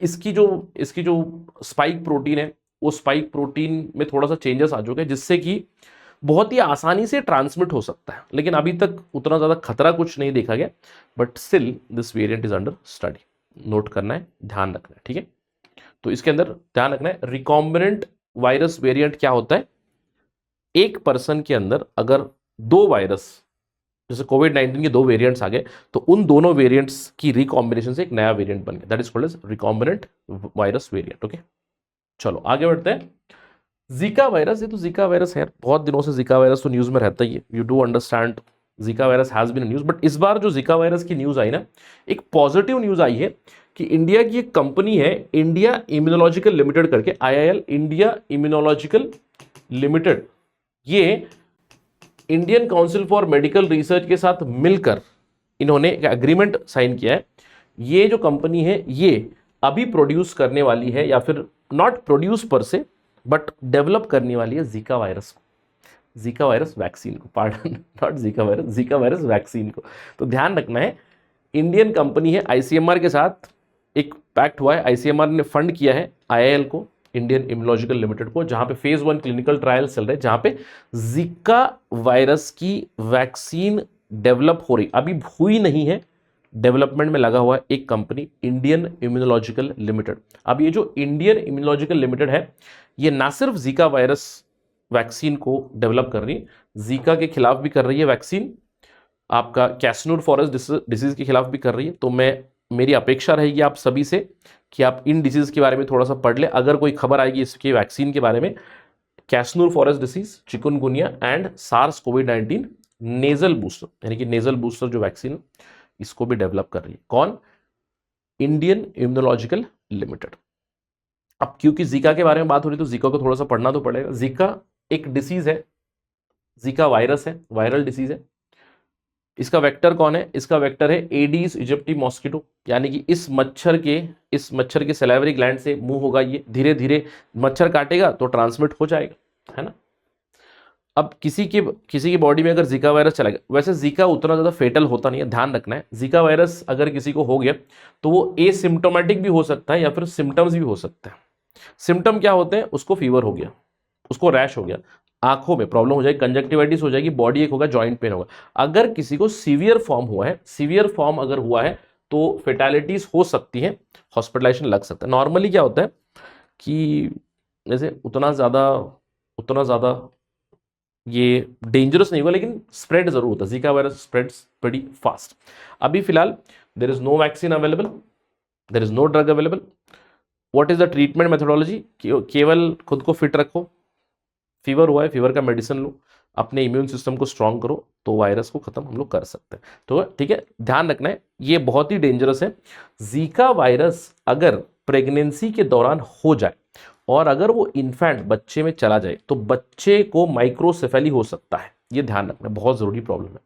इसकी जो स्पाइक प्रोटीन है, वो स्पाइक प्रोटीन में थोड़ा सा चेंजेस आ चुके हैं, जिससे कि बहुत ही आसानी से ट्रांसमिट हो सकता है, लेकिन अभी तक उतना ज़्यादा खतरा कुछ नहीं देखा गया, but still this variant is under study. Note करना है, ध्यान रखना है, ठीक है। तो इसके अंदर ध्यान रखना है, रिकॉम्बिनेंट वायरस वेरिएंट क्या होता है? एक पर्सन के अंदर अगर दो वायरस, जैसे कोविड-19 के दो वेरिएंट्स आ गए, तो उन दोनों वेरिएंट्स की रिकॉम्बिनेशन से एक नया वेरिएंट बन गया, that is called as recombinant virus variant. Okay, चलो आगे बढ़ते हैं। जीका वायरस, ये तो जीका वायरस है, बहुत दिनों से जीका वायरस तो न्यूज में रहता ही है, you do understand Zika virus has been news, but इस बार जो जीका वायरस की न्यूज आई ना, एक पॉजिटिव न्यूज आई है कि इंडिया की एक कंपनी है, इंडिया इम्यूनोलॉजिकल लिमिटेड करके, IIL, इंडिया इम्यूनोलॉजिकल लिमिटेड, ये Indian council for medical research के साथ मिलकर इन्होंने एक एग्रीमेंट साइन किया है। ये जो कंपनी है, ये अभी प्रोड्यूस करने वाली है, या फिर नॉट प्रोड्यूस पर से, बट डेवलप करने वाली है जीका वायरस को, जीका वायरस वैक्सीन को, pardon, not Zika virus, Zika virus vaccine को। तो ध्यान रखना है, इंडियन कंपनी है, ICMR के साथ एक पैक्ट हुआ है, ICMR ने फंड किया है IIL को, इंडियन इम्यूनोलॉजिकल लिमिटेड को, जहां पे फेज 1 क्लिनिकल ट्रायल चल रहे हैं, जहां पे जीका वायरस की वैक्सीन डेवलप हो रही, अभी हुई नहीं है, डेवलपमेंट में लगा हुआ है एक कंपनी, इंडियन इम्यूनोलॉजिकल लिमिटेड। अब ये जो इंडियन इम्यूनोलॉजिकल लिमिटेड है, ये ना सिर्फ जीका वायरस वैक्सीन को डेवलप कर रही है, जीका के खिलाफ भी कर रही है वैक्सीन, आपका कैसनूर फॉरेस्ट डिसीज के खिलाफ भी कर रही है। तो मेरी अपेक्षा रहेगी आप सभी से कि आप इन डिजीज के बारे में थोड़ा सा पढ़ ले, अगर कोई खबर आएगी इसके वैक्सीन के बारे में, Kyasanur forest disease, chikungunya and SARS कोविड-19 नेजल बूस्टर, यानी कि नेजल बूस्टर जो वैक्सीन, इसको भी डेवलप कर रही है कौन? Indian immunological limited. अब क्योंकि जीका के बारे में बात हो रही, तो जीका को थोड़ा सा पढ़ना तो पड़ेगा। जीका एक डिसीज है, जीका वायरस है, वायरल डिसीज है। इसका वेक्टर कौन है? इसका वेक्टर है एडीज इजिप्टी मॉस्किटो, यानी कि इस मच्छर के सैलिवरी ग्लैंड से मूव होगा, ये धीरे धीरे मच्छर काटेगा तो ट्रांसमिट हो जाएगा, है ना। अब किसी की बॉडी में अगर जीका वायरस चला गया, वैसे जीका उतना ज़्यादा फेटल होता नहीं है, ध्यान रखना है। जीका वायरस अगर किसी को हो गया तो वो एसिम्टोमेटिक भी हो सकता है, या फिर सिम्टम्स भी हो सकते हैं। सिम्टम क्या होते हैं? उसको फीवर हो गया, उसको रैश हो गया, आंखों में प्रॉब्लम हो जाएगी, कंजक्टिवाइटिस हो जाएगी, बॉडी एक होगा, जॉइंट पेन होगा। अगर किसी को सीवियर फॉर्म हुआ है, सीवियर फॉर्म अगर हुआ है, तो फेटालिटीज हो सकती है, हॉस्पिटलाइजेशन लग सकता है। नॉर्मली क्या होता है कि जैसे उतना ज़्यादा ये डेंजरस नहीं होगा, लेकिन स्प्रेड जरूर होता है, Zika virus spreads pretty fast. अभी फिलहाल there is no vaccine available, there is no drug available. What is the treatment methodology? केवल खुद को फिट रखो, फीवर हुआ है, फीवर का मेडिसिन लो, अपने इम्यून सिस्टम को स्ट्रांग करो, तो वायरस को खत्म हम लोग कर सकते हैं। तो ठीक है, ध्यान रखना है, ये बहुत ही डेंजरस है। जीका वायरस अगर प्रेगनेंसी के दौरान हो जाए, और अगर वो इन्फेंट बच्चे में चला जाए, तो बच्चे को माइक्रोसेफेली हो सकता है, ये ध्यान रखना, बहुत जरूरी प्रॉब्लम है,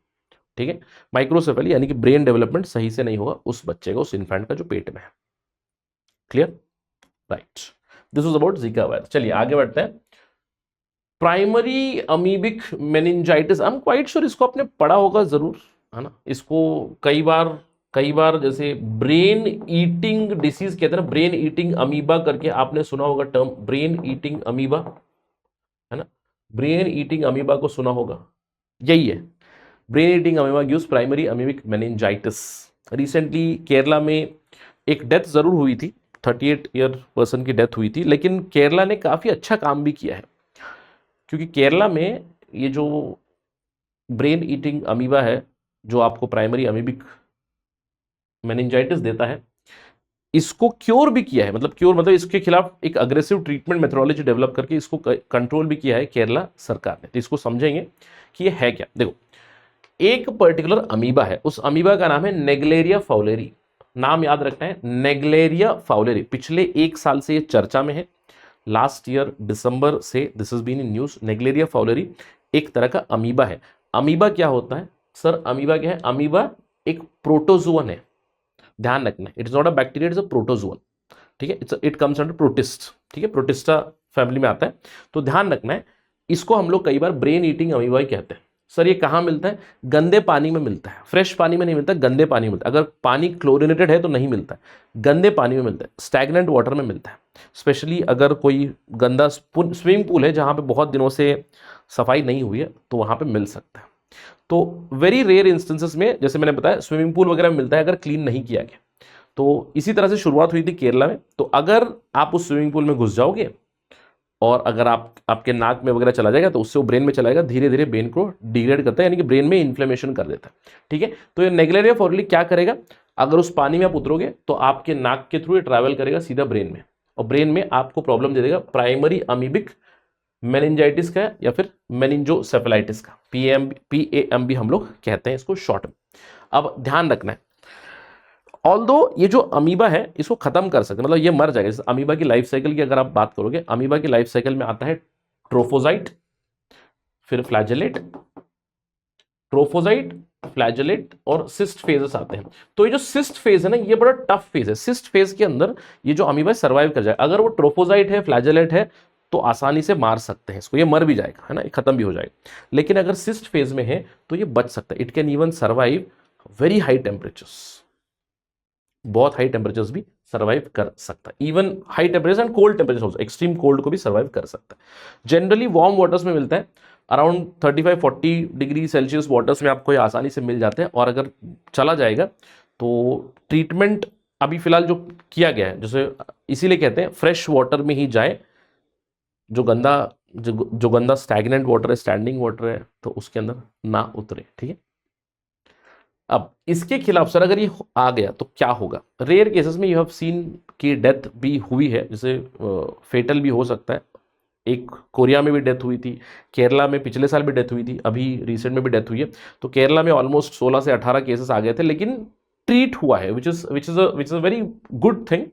ठीक है। माइक्रोसेफेली यानी कि ब्रेन डेवलपमेंट सही से नहीं होगा उस बच्चे का, उस इन्फेंट का जो पेट में है। Clear? Right, this was about Zika virus. चलिए आगे बढ़ते हैं। Primary amoebic meningitis, I am quite sure इसको आपने पढ़ा होगा जरूर, है ना। इसको कई बार जैसे ब्रेन ईटिंग डिसीज कहते हैं ना, ब्रेन ईटिंग अमीबा करके आपने सुना होगा टर्म, ब्रेन ईटिंग अमीबा, है ना। ब्रेन ईटिंग अमीबा को सुना होगा, यही है brain eating amoeba gives primary amoebic meningitis. Recently Kerala में एक डेथ जरूर हुई थी, 38 ईयर पर्सन की डेथ हुई थी, लेकिन केरला ने काफी अच्छा काम भी किया है, क्योंकि केरला में ये जो ब्रेन ईटिंग अमीबा है जो आपको प्राइमरी अमीबिक मेनिंजाइटिस देता है, इसको क्योर भी किया है, मतलब क्योर मतलब इसके खिलाफ एक अग्रेसिव ट्रीटमेंट मेथोडोलॉजी डेवलप करके इसको कंट्रोल भी किया है केरला सरकार ने। तो इसको समझेंगे कि ये है क्या। देखो, एक पर्टिकुलर अमीबा है, उस अमीबा का नाम है नेग्लेरिया फाउलेरी। नाम याद रखना है, नेग्लेरिया फाउलेरी। पिछले एक साल से ये चर्चा में है, लास्ट ईयर दिसंबर से this is been in news. Naegleria fowleri एक तरह का अमीबा है। अमीबा क्या होता है सर? अमीबा क्या है? अमीबा एक प्रोटोजोअन है, ध्यान रखना है। It is not a bacteria, it's a protozoan, ठीक है। इट कम्स अंडर प्रोटिस्ट, ठीक है, प्रोटिस्टा फैमिली में आता है। तो ध्यान रखना है, इसको हम लोग कई बार ब्रेन ईटिंग अमीबा ही कहते हैं। सर ये कहाँ मिलता है? गंदे पानी में मिलता है, फ्रेश पानी में नहीं मिलता, गंदे पानी में मिलता है। अगर पानी क्लोरिनेटेड है तो नहीं मिलता है, गंदे पानी में मिलता है, स्टैग्नेंट वाटर में मिलता है। स्पेशली अगर कोई गंदा स्विमिंग पूल है जहाँ पे बहुत दिनों से सफाई नहीं हुई है, तो वहाँ पे मिल सकता है। तो वेरी रेयर इंस्टेंसेस में, जैसे मैंने बताया, स्विमिंग पूल वगैरह में मिलता है अगर क्लीन नहीं किया गया। तो इसी तरह से शुरुआत हुई थी केरला में। तो अगर आप उस स्विमिंग पूल में घुस जाओगे और अगर आपके नाक में वगैरह चला जाएगा, तो उससे वो ब्रेन में चला जाएगा, धीरे धीरे ब्रेन को डिग्रेड करता है, यानी कि ब्रेन में इन्फ्लेमेशन कर देता है, ठीक है। तो ये नेग्लेरिया फाउलेरी क्या करेगा? अगर उस पानी में आप उतरोगे तो आपके नाक के थ्रू ये ट्रैवल करेगा सीधा ब्रेन में, और ब्रेन में आपको प्रॉब्लम दे देगा प्राइमरी अमीबिक मेनिंजाइटिस का या फिर मेनिंजोसेफेलाइटिस का, PAM भी हम लोग कहते हैं इसको शॉर्ट में। अब ध्यान रखना है, ऑल्दो ये जो अमीबा है इसको खत्म कर सकते, मतलब ये मर जाएगा। जैसे अमीबा की लाइफ साइकिल की अगर आप बात करोगे, अमीबा की लाइफ साइकिल में आता है ट्रोफोजाइट, फिर फ्लैजेलेट, ट्रोफोजाइट, फ्लैजेलेट और सिस्ट फेजेस आते हैं। तो ये जो सिस्ट फेज है ना, ये बड़ा टफ फेज है। सिस्ट फेज के अंदर ये जो अमीबा सर्वाइव कर जाएगा। अगर वो ट्रोफोजाइट है, फ्लैजेलेट है, तो आसानी से मार सकते हैं इसको, ये मर भी जाएगा, है ना, ये खत्म भी हो जाएगा। लेकिन अगर सिस्ट फेज में है तो ये बच सकता है। It can even survive very high temperatures, बहुत हाई टेम्परेचर्स भी सर्वाइव कर सकता है। Even high temperature and cold temperature, extreme cold को भी सर्वाइव कर सकता है। जनरली वार्म वाटर्स में मिलता है, अराउंड 35-40 डिग्री सेल्सियस वाटर्स में आपको ये आसानी से मिल जाते हैं। और अगर चला जाएगा तो ट्रीटमेंट अभी फिलहाल जो किया गया है, जैसे इसीलिए कहते हैं फ्रेश वाटर में ही जाए, जो गंदा स्टैग्नेंट वाटर है, स्टैंडिंग वाटर है, तो उसके अंदर ना उतरे, ठीक है। अब इसके खिलाफ सर अगर ये आ गया तो क्या होगा? रेयर केसेस में यू हैव सीन की डेथ भी हुई है, जैसे फेटल भी हो सकता है। एक कोरिया में भी डेथ हुई थी, केरला में पिछले साल भी डेथ हुई थी, अभी रिसेंट में भी डेथ हुई है। तो केरला में ऑलमोस्ट 16 से 18 केसेस आ गए थे, लेकिन ट्रीट हुआ है, which is a very good thing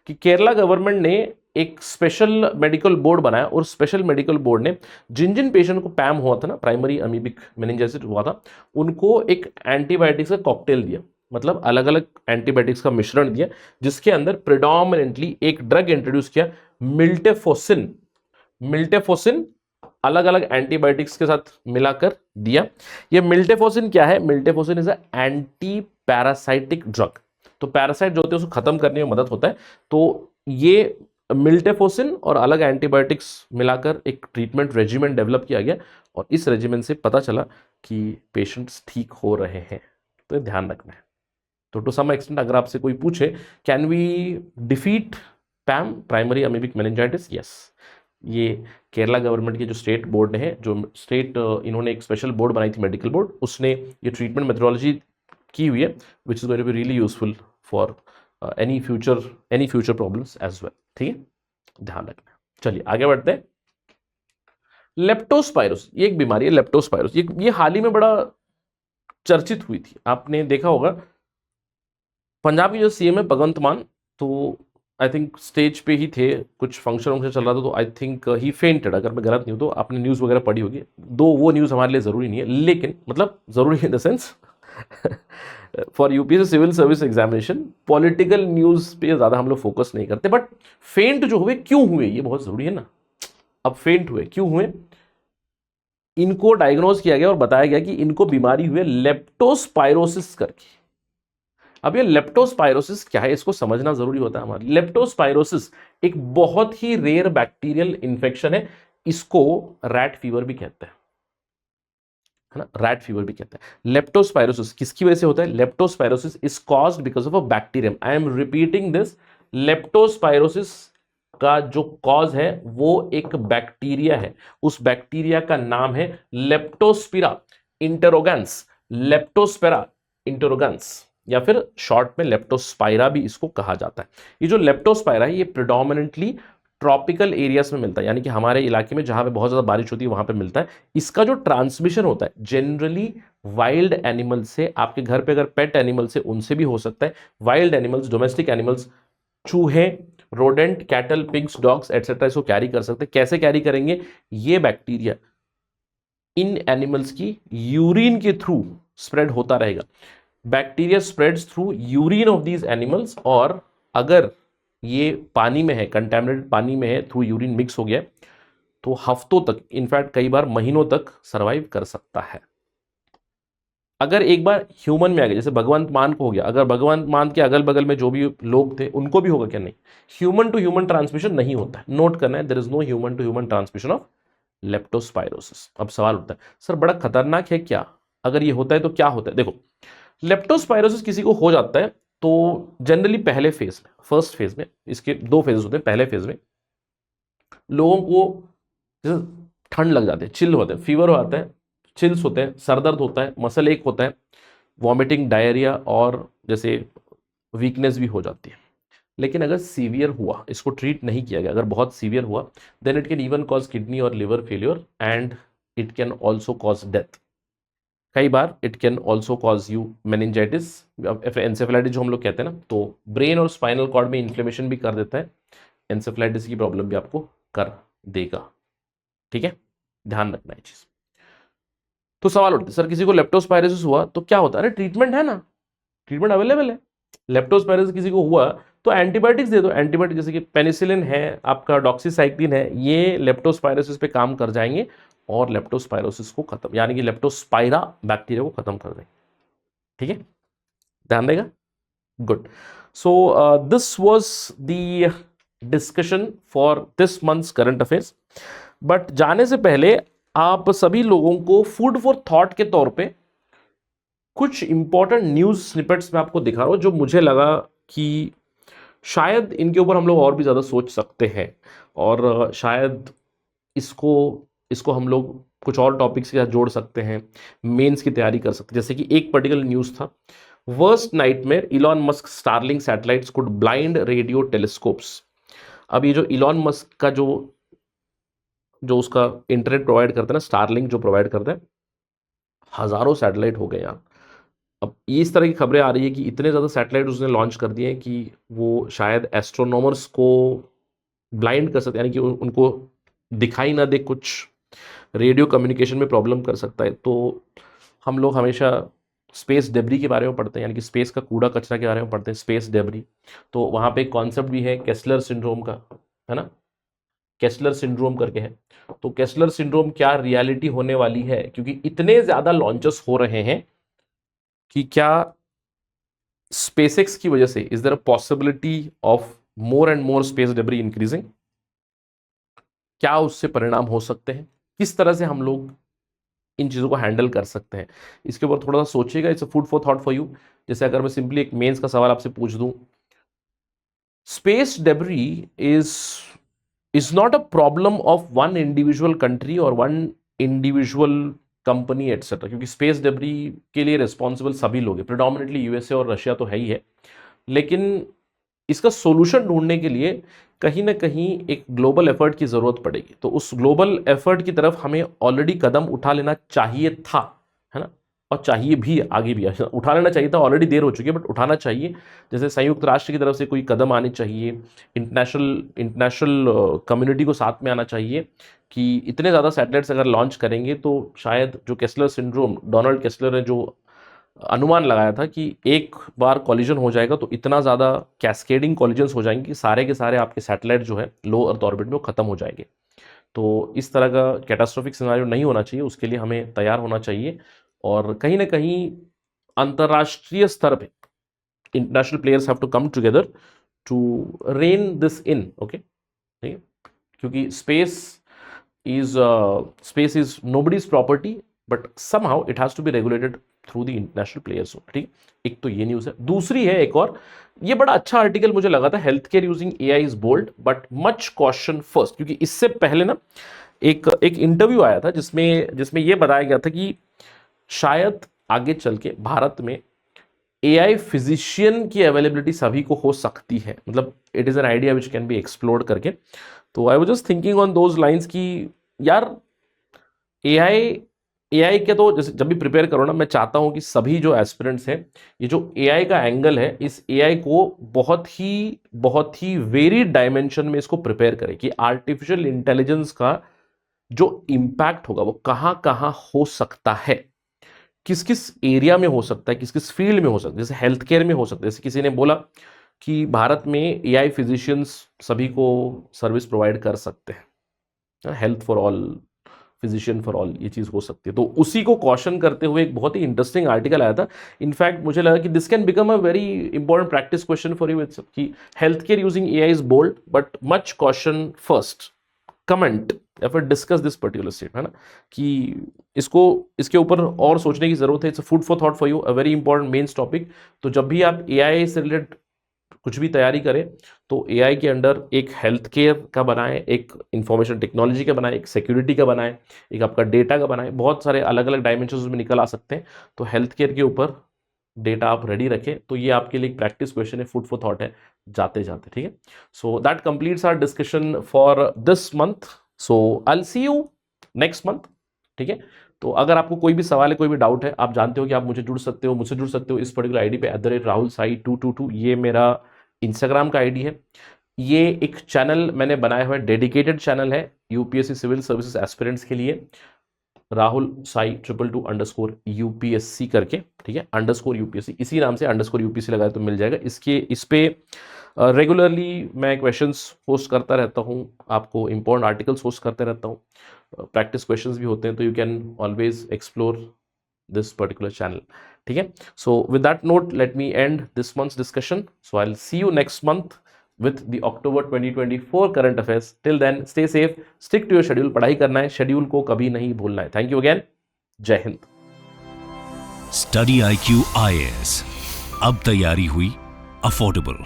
कि केरला गवर्नमेंट ने एक स्पेशल मेडिकल बोर्ड बनाया, और स्पेशल मेडिकल बोर्ड ने जिन जिन पेशेंट को पैम हुआ था ना, प्राइमरी अमीबिक मेनिंजाइटिस हुआ था, उनको एक एंटीबायोटिक्स का कॉकटेल दिया, मतलब अलग अलग एंटीबायोटिक्स का मिश्रण दिया, जिसके अंदर प्रिडोमिनेंटली एक ड्रग इंट्रोड्यूस किया, मिल्टेफोसिन। मिल्टेफोसिन अलग अलग एंटीबायोटिक्स के साथ मिलाकर दिया। ये मिल्टेफोसिन क्या है? Miltefosine is a anti parasitic drug. तो पैरासाइट जो होते हैं उसको खत्म करने में मदद होता है। तो ये मिल्टेफोसिन और अलग एंटीबायोटिक्स मिलाकर एक ट्रीटमेंट रेजिमेंट डेवलप किया गया, और इस रेजिमेंट से पता चला कि पेशेंट्स ठीक हो रहे हैं। तो ये ध्यान रखना है। तो टू सम एक्सटेंट अगर आपसे कोई पूछे can we defeat PAM, primary amoebic meningitis, yes. ये केरला गवर्नमेंट की जो स्टेट बोर्ड है, जो स्टेट इन्होंने एक स्पेशल बोर्ड बनाई थी, मेडिकल बोर्ड, उसने ये ट्रीटमेंट मेथोडोलॉजी की हुई है, which is going to be really useful for any future problems as well, ठीक है, ध्यान रखना। चलिए आगे बढ़ते हैं। लेप्टोस्पायरोस, ये एक बीमारी है लेप्टोस्पायरोस। ये हाल ही में बड़ा चर्चित हुई थी, आपने देखा होगा। पंजाब के जो सीएम है भगवंत मान, तो आई थिंक स्टेज पे ही थे, कुछ फंक्शन चल रहा था, तो आई थिंक ही फेंटेड, अगर मैं गलत नहीं हूँ तो। आपने न्यूज़ वगैरह पढ़ी होगी, दो वो न्यूज़ हमारे लिए ज़रूरी नहीं है, लेकिन मतलब ज़रूरी in the sense for UPSC civil service examination, political news पे ज़्यादा हम लोग फोकस नहीं करते, बट फेंट जो हुए क्यों हुए ये बहुत ज़रूरी है ना। अब फेंट हुए क्यों हुए? इनको डायग्नोज किया गया और बताया गया कि इनको बीमारी हुई है लेप्टोस्पाइरोसिस करके। अब ये लेप्टोस्पाइरोसिस क्या है, इसको समझना जरूरी होता है हमारे। लेप्टोस्पाइरोसिस एक बहुत ही रेयर बैक्टीरियल इंफेक्शन है, इसको रैट फीवर भी कहते हैं, है ना, रैट फीवर भी कहते हैं। लेप्टोस्पाइरोसिस किसकी वजह से होता है? Leptospirosis is caused because of a bacterium. I am repeating this, leptospirosis का जो कॉज है वो एक बैक्टीरिया है, उस बैक्टीरिया का नाम है लेप्टोस्पिरा इंटरोगेंस, लेप्टोस्पिरा इंटरोगेंस, या फिर शॉर्ट में लेप्टोस्पाइरा भी इसको कहा जाता है। ये जो लेप्टोस्पाइरा है ये प्रिडोमिनेंटली ट्रॉपिकल एरियाज में मिलता है, यानी कि हमारे इलाके में जहां पे बहुत ज्यादा बारिश होती है वहां पे मिलता है। इसका जो ट्रांसमिशन होता है जनरली वाइल्ड एनिमल से, आपके घर पे अगर पेट एनिमल से उनसे भी हो सकता है। वाइल्ड एनिमल्स, डोमेस्टिक एनिमल्स, चूहे, rodent, cattle, pigs, dogs etcetera इसको कैरी कर सकते हैं। कैसे कैरी करेंगे? ये बैक्टीरिया इन एनिमल्स की यूरिन के थ्रू स्प्रेड होता रहेगा। Bacteria spreads through urine of these animals, और अगर ये पानी में है, कंटेमिनेटेड पानी में है, थ्रू यूरिन मिक्स हो गया, तो हफ्तों तक, इनफैक्ट कई बार महीनों तक सर्वाइव कर सकता है। अगर एक बार ह्यूमन में आ गया, जैसे भगवंत मान को हो गया, अगर भगवंत मान के अगल बगल में जो भी लोग थे उनको भी होगा क्या? नहीं, ह्यूमन टू ह्यूमन ट्रांसमिशन नहीं होता है। नोट करना है, there is no human to human transmission of leptospirosis. अब सवाल उठता है, सर बड़ा खतरनाक है क्या? अगर ये होता है तो क्या होता है? देखो, लेप्टोस्पाइरोसिस किसी को हो जाता है तो जनरली पहले फेज में, फर्स्ट फेज में, इसके दो फेजेस होते हैं। पहले फेज में लोगों को जैसे ठंड लग जाती है, चिल होते हैं, फीवर हो आता है, चिल्स होते हैं, सरदर्द होता है, मसल एक होता है, वॉमिटिंग, डायरिया और जैसे वीकनेस भी हो जाती है। लेकिन अगर सीवियर हुआ, इसको ट्रीट नहीं किया गया, अगर बहुत सीवियर हुआ, then it can even cause kidney और liver failure and it can also cause death. कई बार it can also cause you meningitis, encephalitis जो हम लोग कहते हैं ना, तो ब्रेन और स्पाइनल कॉर्ड में इन्फ्लेमेशन भी कर देता है, एंसेफेलाइटिस की प्रॉब्लम भी आपको कर देगा। ठीक है, ध्यान रखना है चीज। तो सवाल उठते, सर किसी को लेप्टोस्पाइरोसिस हुआ तो क्या होता है? अरे ट्रीटमेंट है ना, ट्रीटमेंट अवेलेबल है। लेप्टोस्पाइरोसिस किसी को हुआ तो एंटीबायोटिक्स दे दो। एंटीबायोटिक जैसे कि पेनिसिलिन है, आपका डॉक्सीसाइक्लिन है, ये लेप्टोस्पाइरोसिस पे काम कर जाएंगे और लेप्टोस्पाइरोसिस को खत्म, यानी कि लेप्टोस्पाइरा बैक्टीरिया को खत्म कर देंगे। ठीक है, ध्यान देगा। Good. So this was the discussion for this months current affairs. But जाने से पहले आप सभी लोगों को फूड फॉर थॉट के तौर पे कुछ इंपॉर्टेंट न्यूज स्निपेट्स मैं आपको दिखा रहा हूं, जो मुझे लगा कि शायद इनके ऊपर हम लोग और भी ज्यादा सोच सकते हैं, और शायद इसको इसको हम लोग कुछ और टॉपिक्स के साथ जोड़ सकते हैं, मेंस की तैयारी कर सकते हैं। जैसे कि एक पर्टिकुलर न्यूज था, worst nightmare, Elon Musk Starlink satellites could blind radio telescopes. अब ये जो इलॉन मस्क का जो जो उसका इंटरनेट प्रोवाइड करता है ना, स्टारलिंक जो प्रोवाइड करता है, हजारों सैटेलाइट हो गए यार। अब ये इस तरह की खबरें आ रही है कि इतने ज़्यादा सैटेलाइट उसने लॉन्च कर दिए हैं कि वो शायद एस्ट्रोनॉमर्स को ब्लाइंड कर सकते हैं, यानी कि उनको दिखाई ना दे, कुछ रेडियो कम्युनिकेशन में प्रॉब्लम कर सकता है। तो हम लोग हमेशा स्पेस डेब्री के बारे में पढ़ते हैं, यानी कि स्पेस का कूड़ा कचरा के बारे में पढ़ते हैं, स्पेस डेब्री। तो वहाँ पे एक कॉन्सेप्ट भी है केस्लर सिंड्रोम का, है ना, केस्लर सिंड्रोम करके है। तो केस्लर सिंड्रोम क्या रियलिटी होने वाली है, क्योंकि इतने ज़्यादा लॉन्चेस हो रहे हैं कि क्या स्पेसएक्स की वजह से is there a possibility of more and more space debris increasing? क्या उससे परिणाम हो सकते हैं? किस तरह से हम लोग इन चीज़ों को हैंडल कर सकते हैं, इसके ऊपर थोड़ा सा सोचिएगा। It's a food for thought for you. जैसे अगर मैं सिंपली एक मेंस का सवाल आपसे पूछ दूं, space debris is not a problem of one individual country और वन इंडिविजुअल कंपनी एटसेट्रा, क्योंकि स्पेस डेब्री के लिए रिस्पॉन्सिबल सभी लोग हैं, प्रिडोमिनेटली यूएसए और रशिया तो है ही है। लेकिन इसका सॉल्यूशन ढूंढने के लिए कहीं ना कहीं एक ग्लोबल एफर्ट की जरूरत पड़ेगी। तो उस ग्लोबल एफर्ट की तरफ हमें ऑलरेडी कदम उठा लेना चाहिए था, है ना, और चाहिए भी, आगे भी उठा लेना चाहिए था। ऑलरेडी देर हो चुकी है बट उठाना चाहिए। जैसे संयुक्त राष्ट्र की तरफ से कोई कदम आने चाहिए, इंटरनेशनल कम्युनिटी को साथ में आना चाहिए कि इतने ज़्यादा सैटेलाइट्स अगर लॉन्च करेंगे तो शायद जो केस्लर सिंड्रोम, डोनाल्ड केस्लर ने जो अनुमान लगाया था कि एक बार कॉलिजन हो जाएगा तो इतना ज़्यादा कैस्केडिंग कॉलिजन्स हो जाएंगे कि सारे के सारे आपके सैटेलाइट जो है लो अर्थ ऑर्बिट में वो खत्म हो जाएंगे। तो इस तरह का कैटास्ट्रोफिक सिनेरियो नहीं होना चाहिए, उसके लिए हमें तैयार होना चाहिए और कहीं ना कहीं अंतर्राष्ट्रीय स्तर पे international players have to come together to rein this in, okay, ठीक है, क्योंकि space is nobody's property but somehow it has to be regulated through the international players, ठीक। एक तो ये न्यूज़ है, दूसरी है एक और, ये बड़ा अच्छा आर्टिकल मुझे लगा था, health care using AI is bold but much caution first, क्योंकि इससे पहले ना एक इंटरव्यू आया था जिसमें ये बताया गया था कि शायद आगे चल के भारत में एआई फिजिशियन की अवेलेबिलिटी सभी को हो सकती है, मतलब it is an idea which can be explored करके। तो I was just thinking on those lines कि यार एआई के तो जैसे जब भी प्रिपेयर करो ना, मैं चाहता हूं कि सभी जो एस्पिरेंट्स हैं, ये जो एआई का एंगल है, इस एआई को बहुत ही वेरिड डायमेंशन में इसको प्रिपेयर करें कि आर्टिफिशियल इंटेलिजेंस का जो इम्पैक्ट होगा वो कहाँ कहाँ हो सकता है, किस किस एरिया में हो सकता है, किस किस फील्ड में हो सकता है। जैसे हेल्थ केयर में हो सकता है, जैसे किसी ने बोला कि भारत में एआई फिजिशियंस सभी को सर्विस प्रोवाइड कर सकते हैं, health for all, physician for all, ये चीज़ हो सकती है। तो उसी को कॉशन करते हुए एक बहुत ही इंटरेस्टिंग आर्टिकल आया था। इनफैक्ट मुझे लगा कि this can become a very important practice question for you, कि health care using AI is bold but much caution first, comment या फिर डिस्कस दिस पर्टिकुलर स्टेट, है ना, कि इसके ऊपर और सोचने की जरूरत है। It's food for thought for you, a very important mains topic. तो जब भी आप एआई से रिलेटेड कुछ भी तैयारी करें तो एआई के अंडर एक हेल्थ केयर का बनाएं, एक इंफॉर्मेशन टेक्नोलॉजी का बनाएं, एक सिक्योरिटी का बनाएं, एक आपका डेटा का बनाएं, बहुत सारे अलग अलग डायमेंशन उसमें निकल आ सकते हैं। तो हेल्थ केयर के ऊपर डेटा आप रेडी रखें, तो ये आपके लिए एक प्रैक्टिस क्वेश्चन है, फूड फॉर थॉट है जाते जाते, ठीक है। So that completes our discussion for this month. So I will see you next month, ठीक है। तो अगर आपको कोई भी सवाल है, कोई भी डाउट है, आप जानते हो कि आप मुझसे जुड़ सकते हो इस पर्टिकुलर आईडी पे @rahulsai222, ये मेरा इंस्टाग्राम का आईडी है। ये एक चैनल मैंने बनाया हुआ है, डेडिकेटेड चैनल है यूपीएससी सिविल सर्विसेज एस्पिरेंट्स के लिए, राहुल साई 222_UPSC करके, ठीक है, _UPSC, इसी नाम से _UPSC लगाए तो मिल जाएगा। इस पे रेगुलरली मैं क्वेश्चंस पोस्ट करता रहता हूँ, आपको इंपॉर्टेंट आर्टिकल्स पोस्ट करते रहता हूँ, प्रैक्टिस क्वेश्चंस भी होते हैं, तो you can always explore this particular channel, ठीक है। So with that note let me and this months discussion. So I will see you next month with the October 2024 current affairs. Till then, stay safe, stick to your schedule. पढ़ाई करना है, schedule को कभी नहीं भूलना है। Thank you again, जय Hind. Study IQ IAS, अब तैयारी हुई अफोर्डेबल।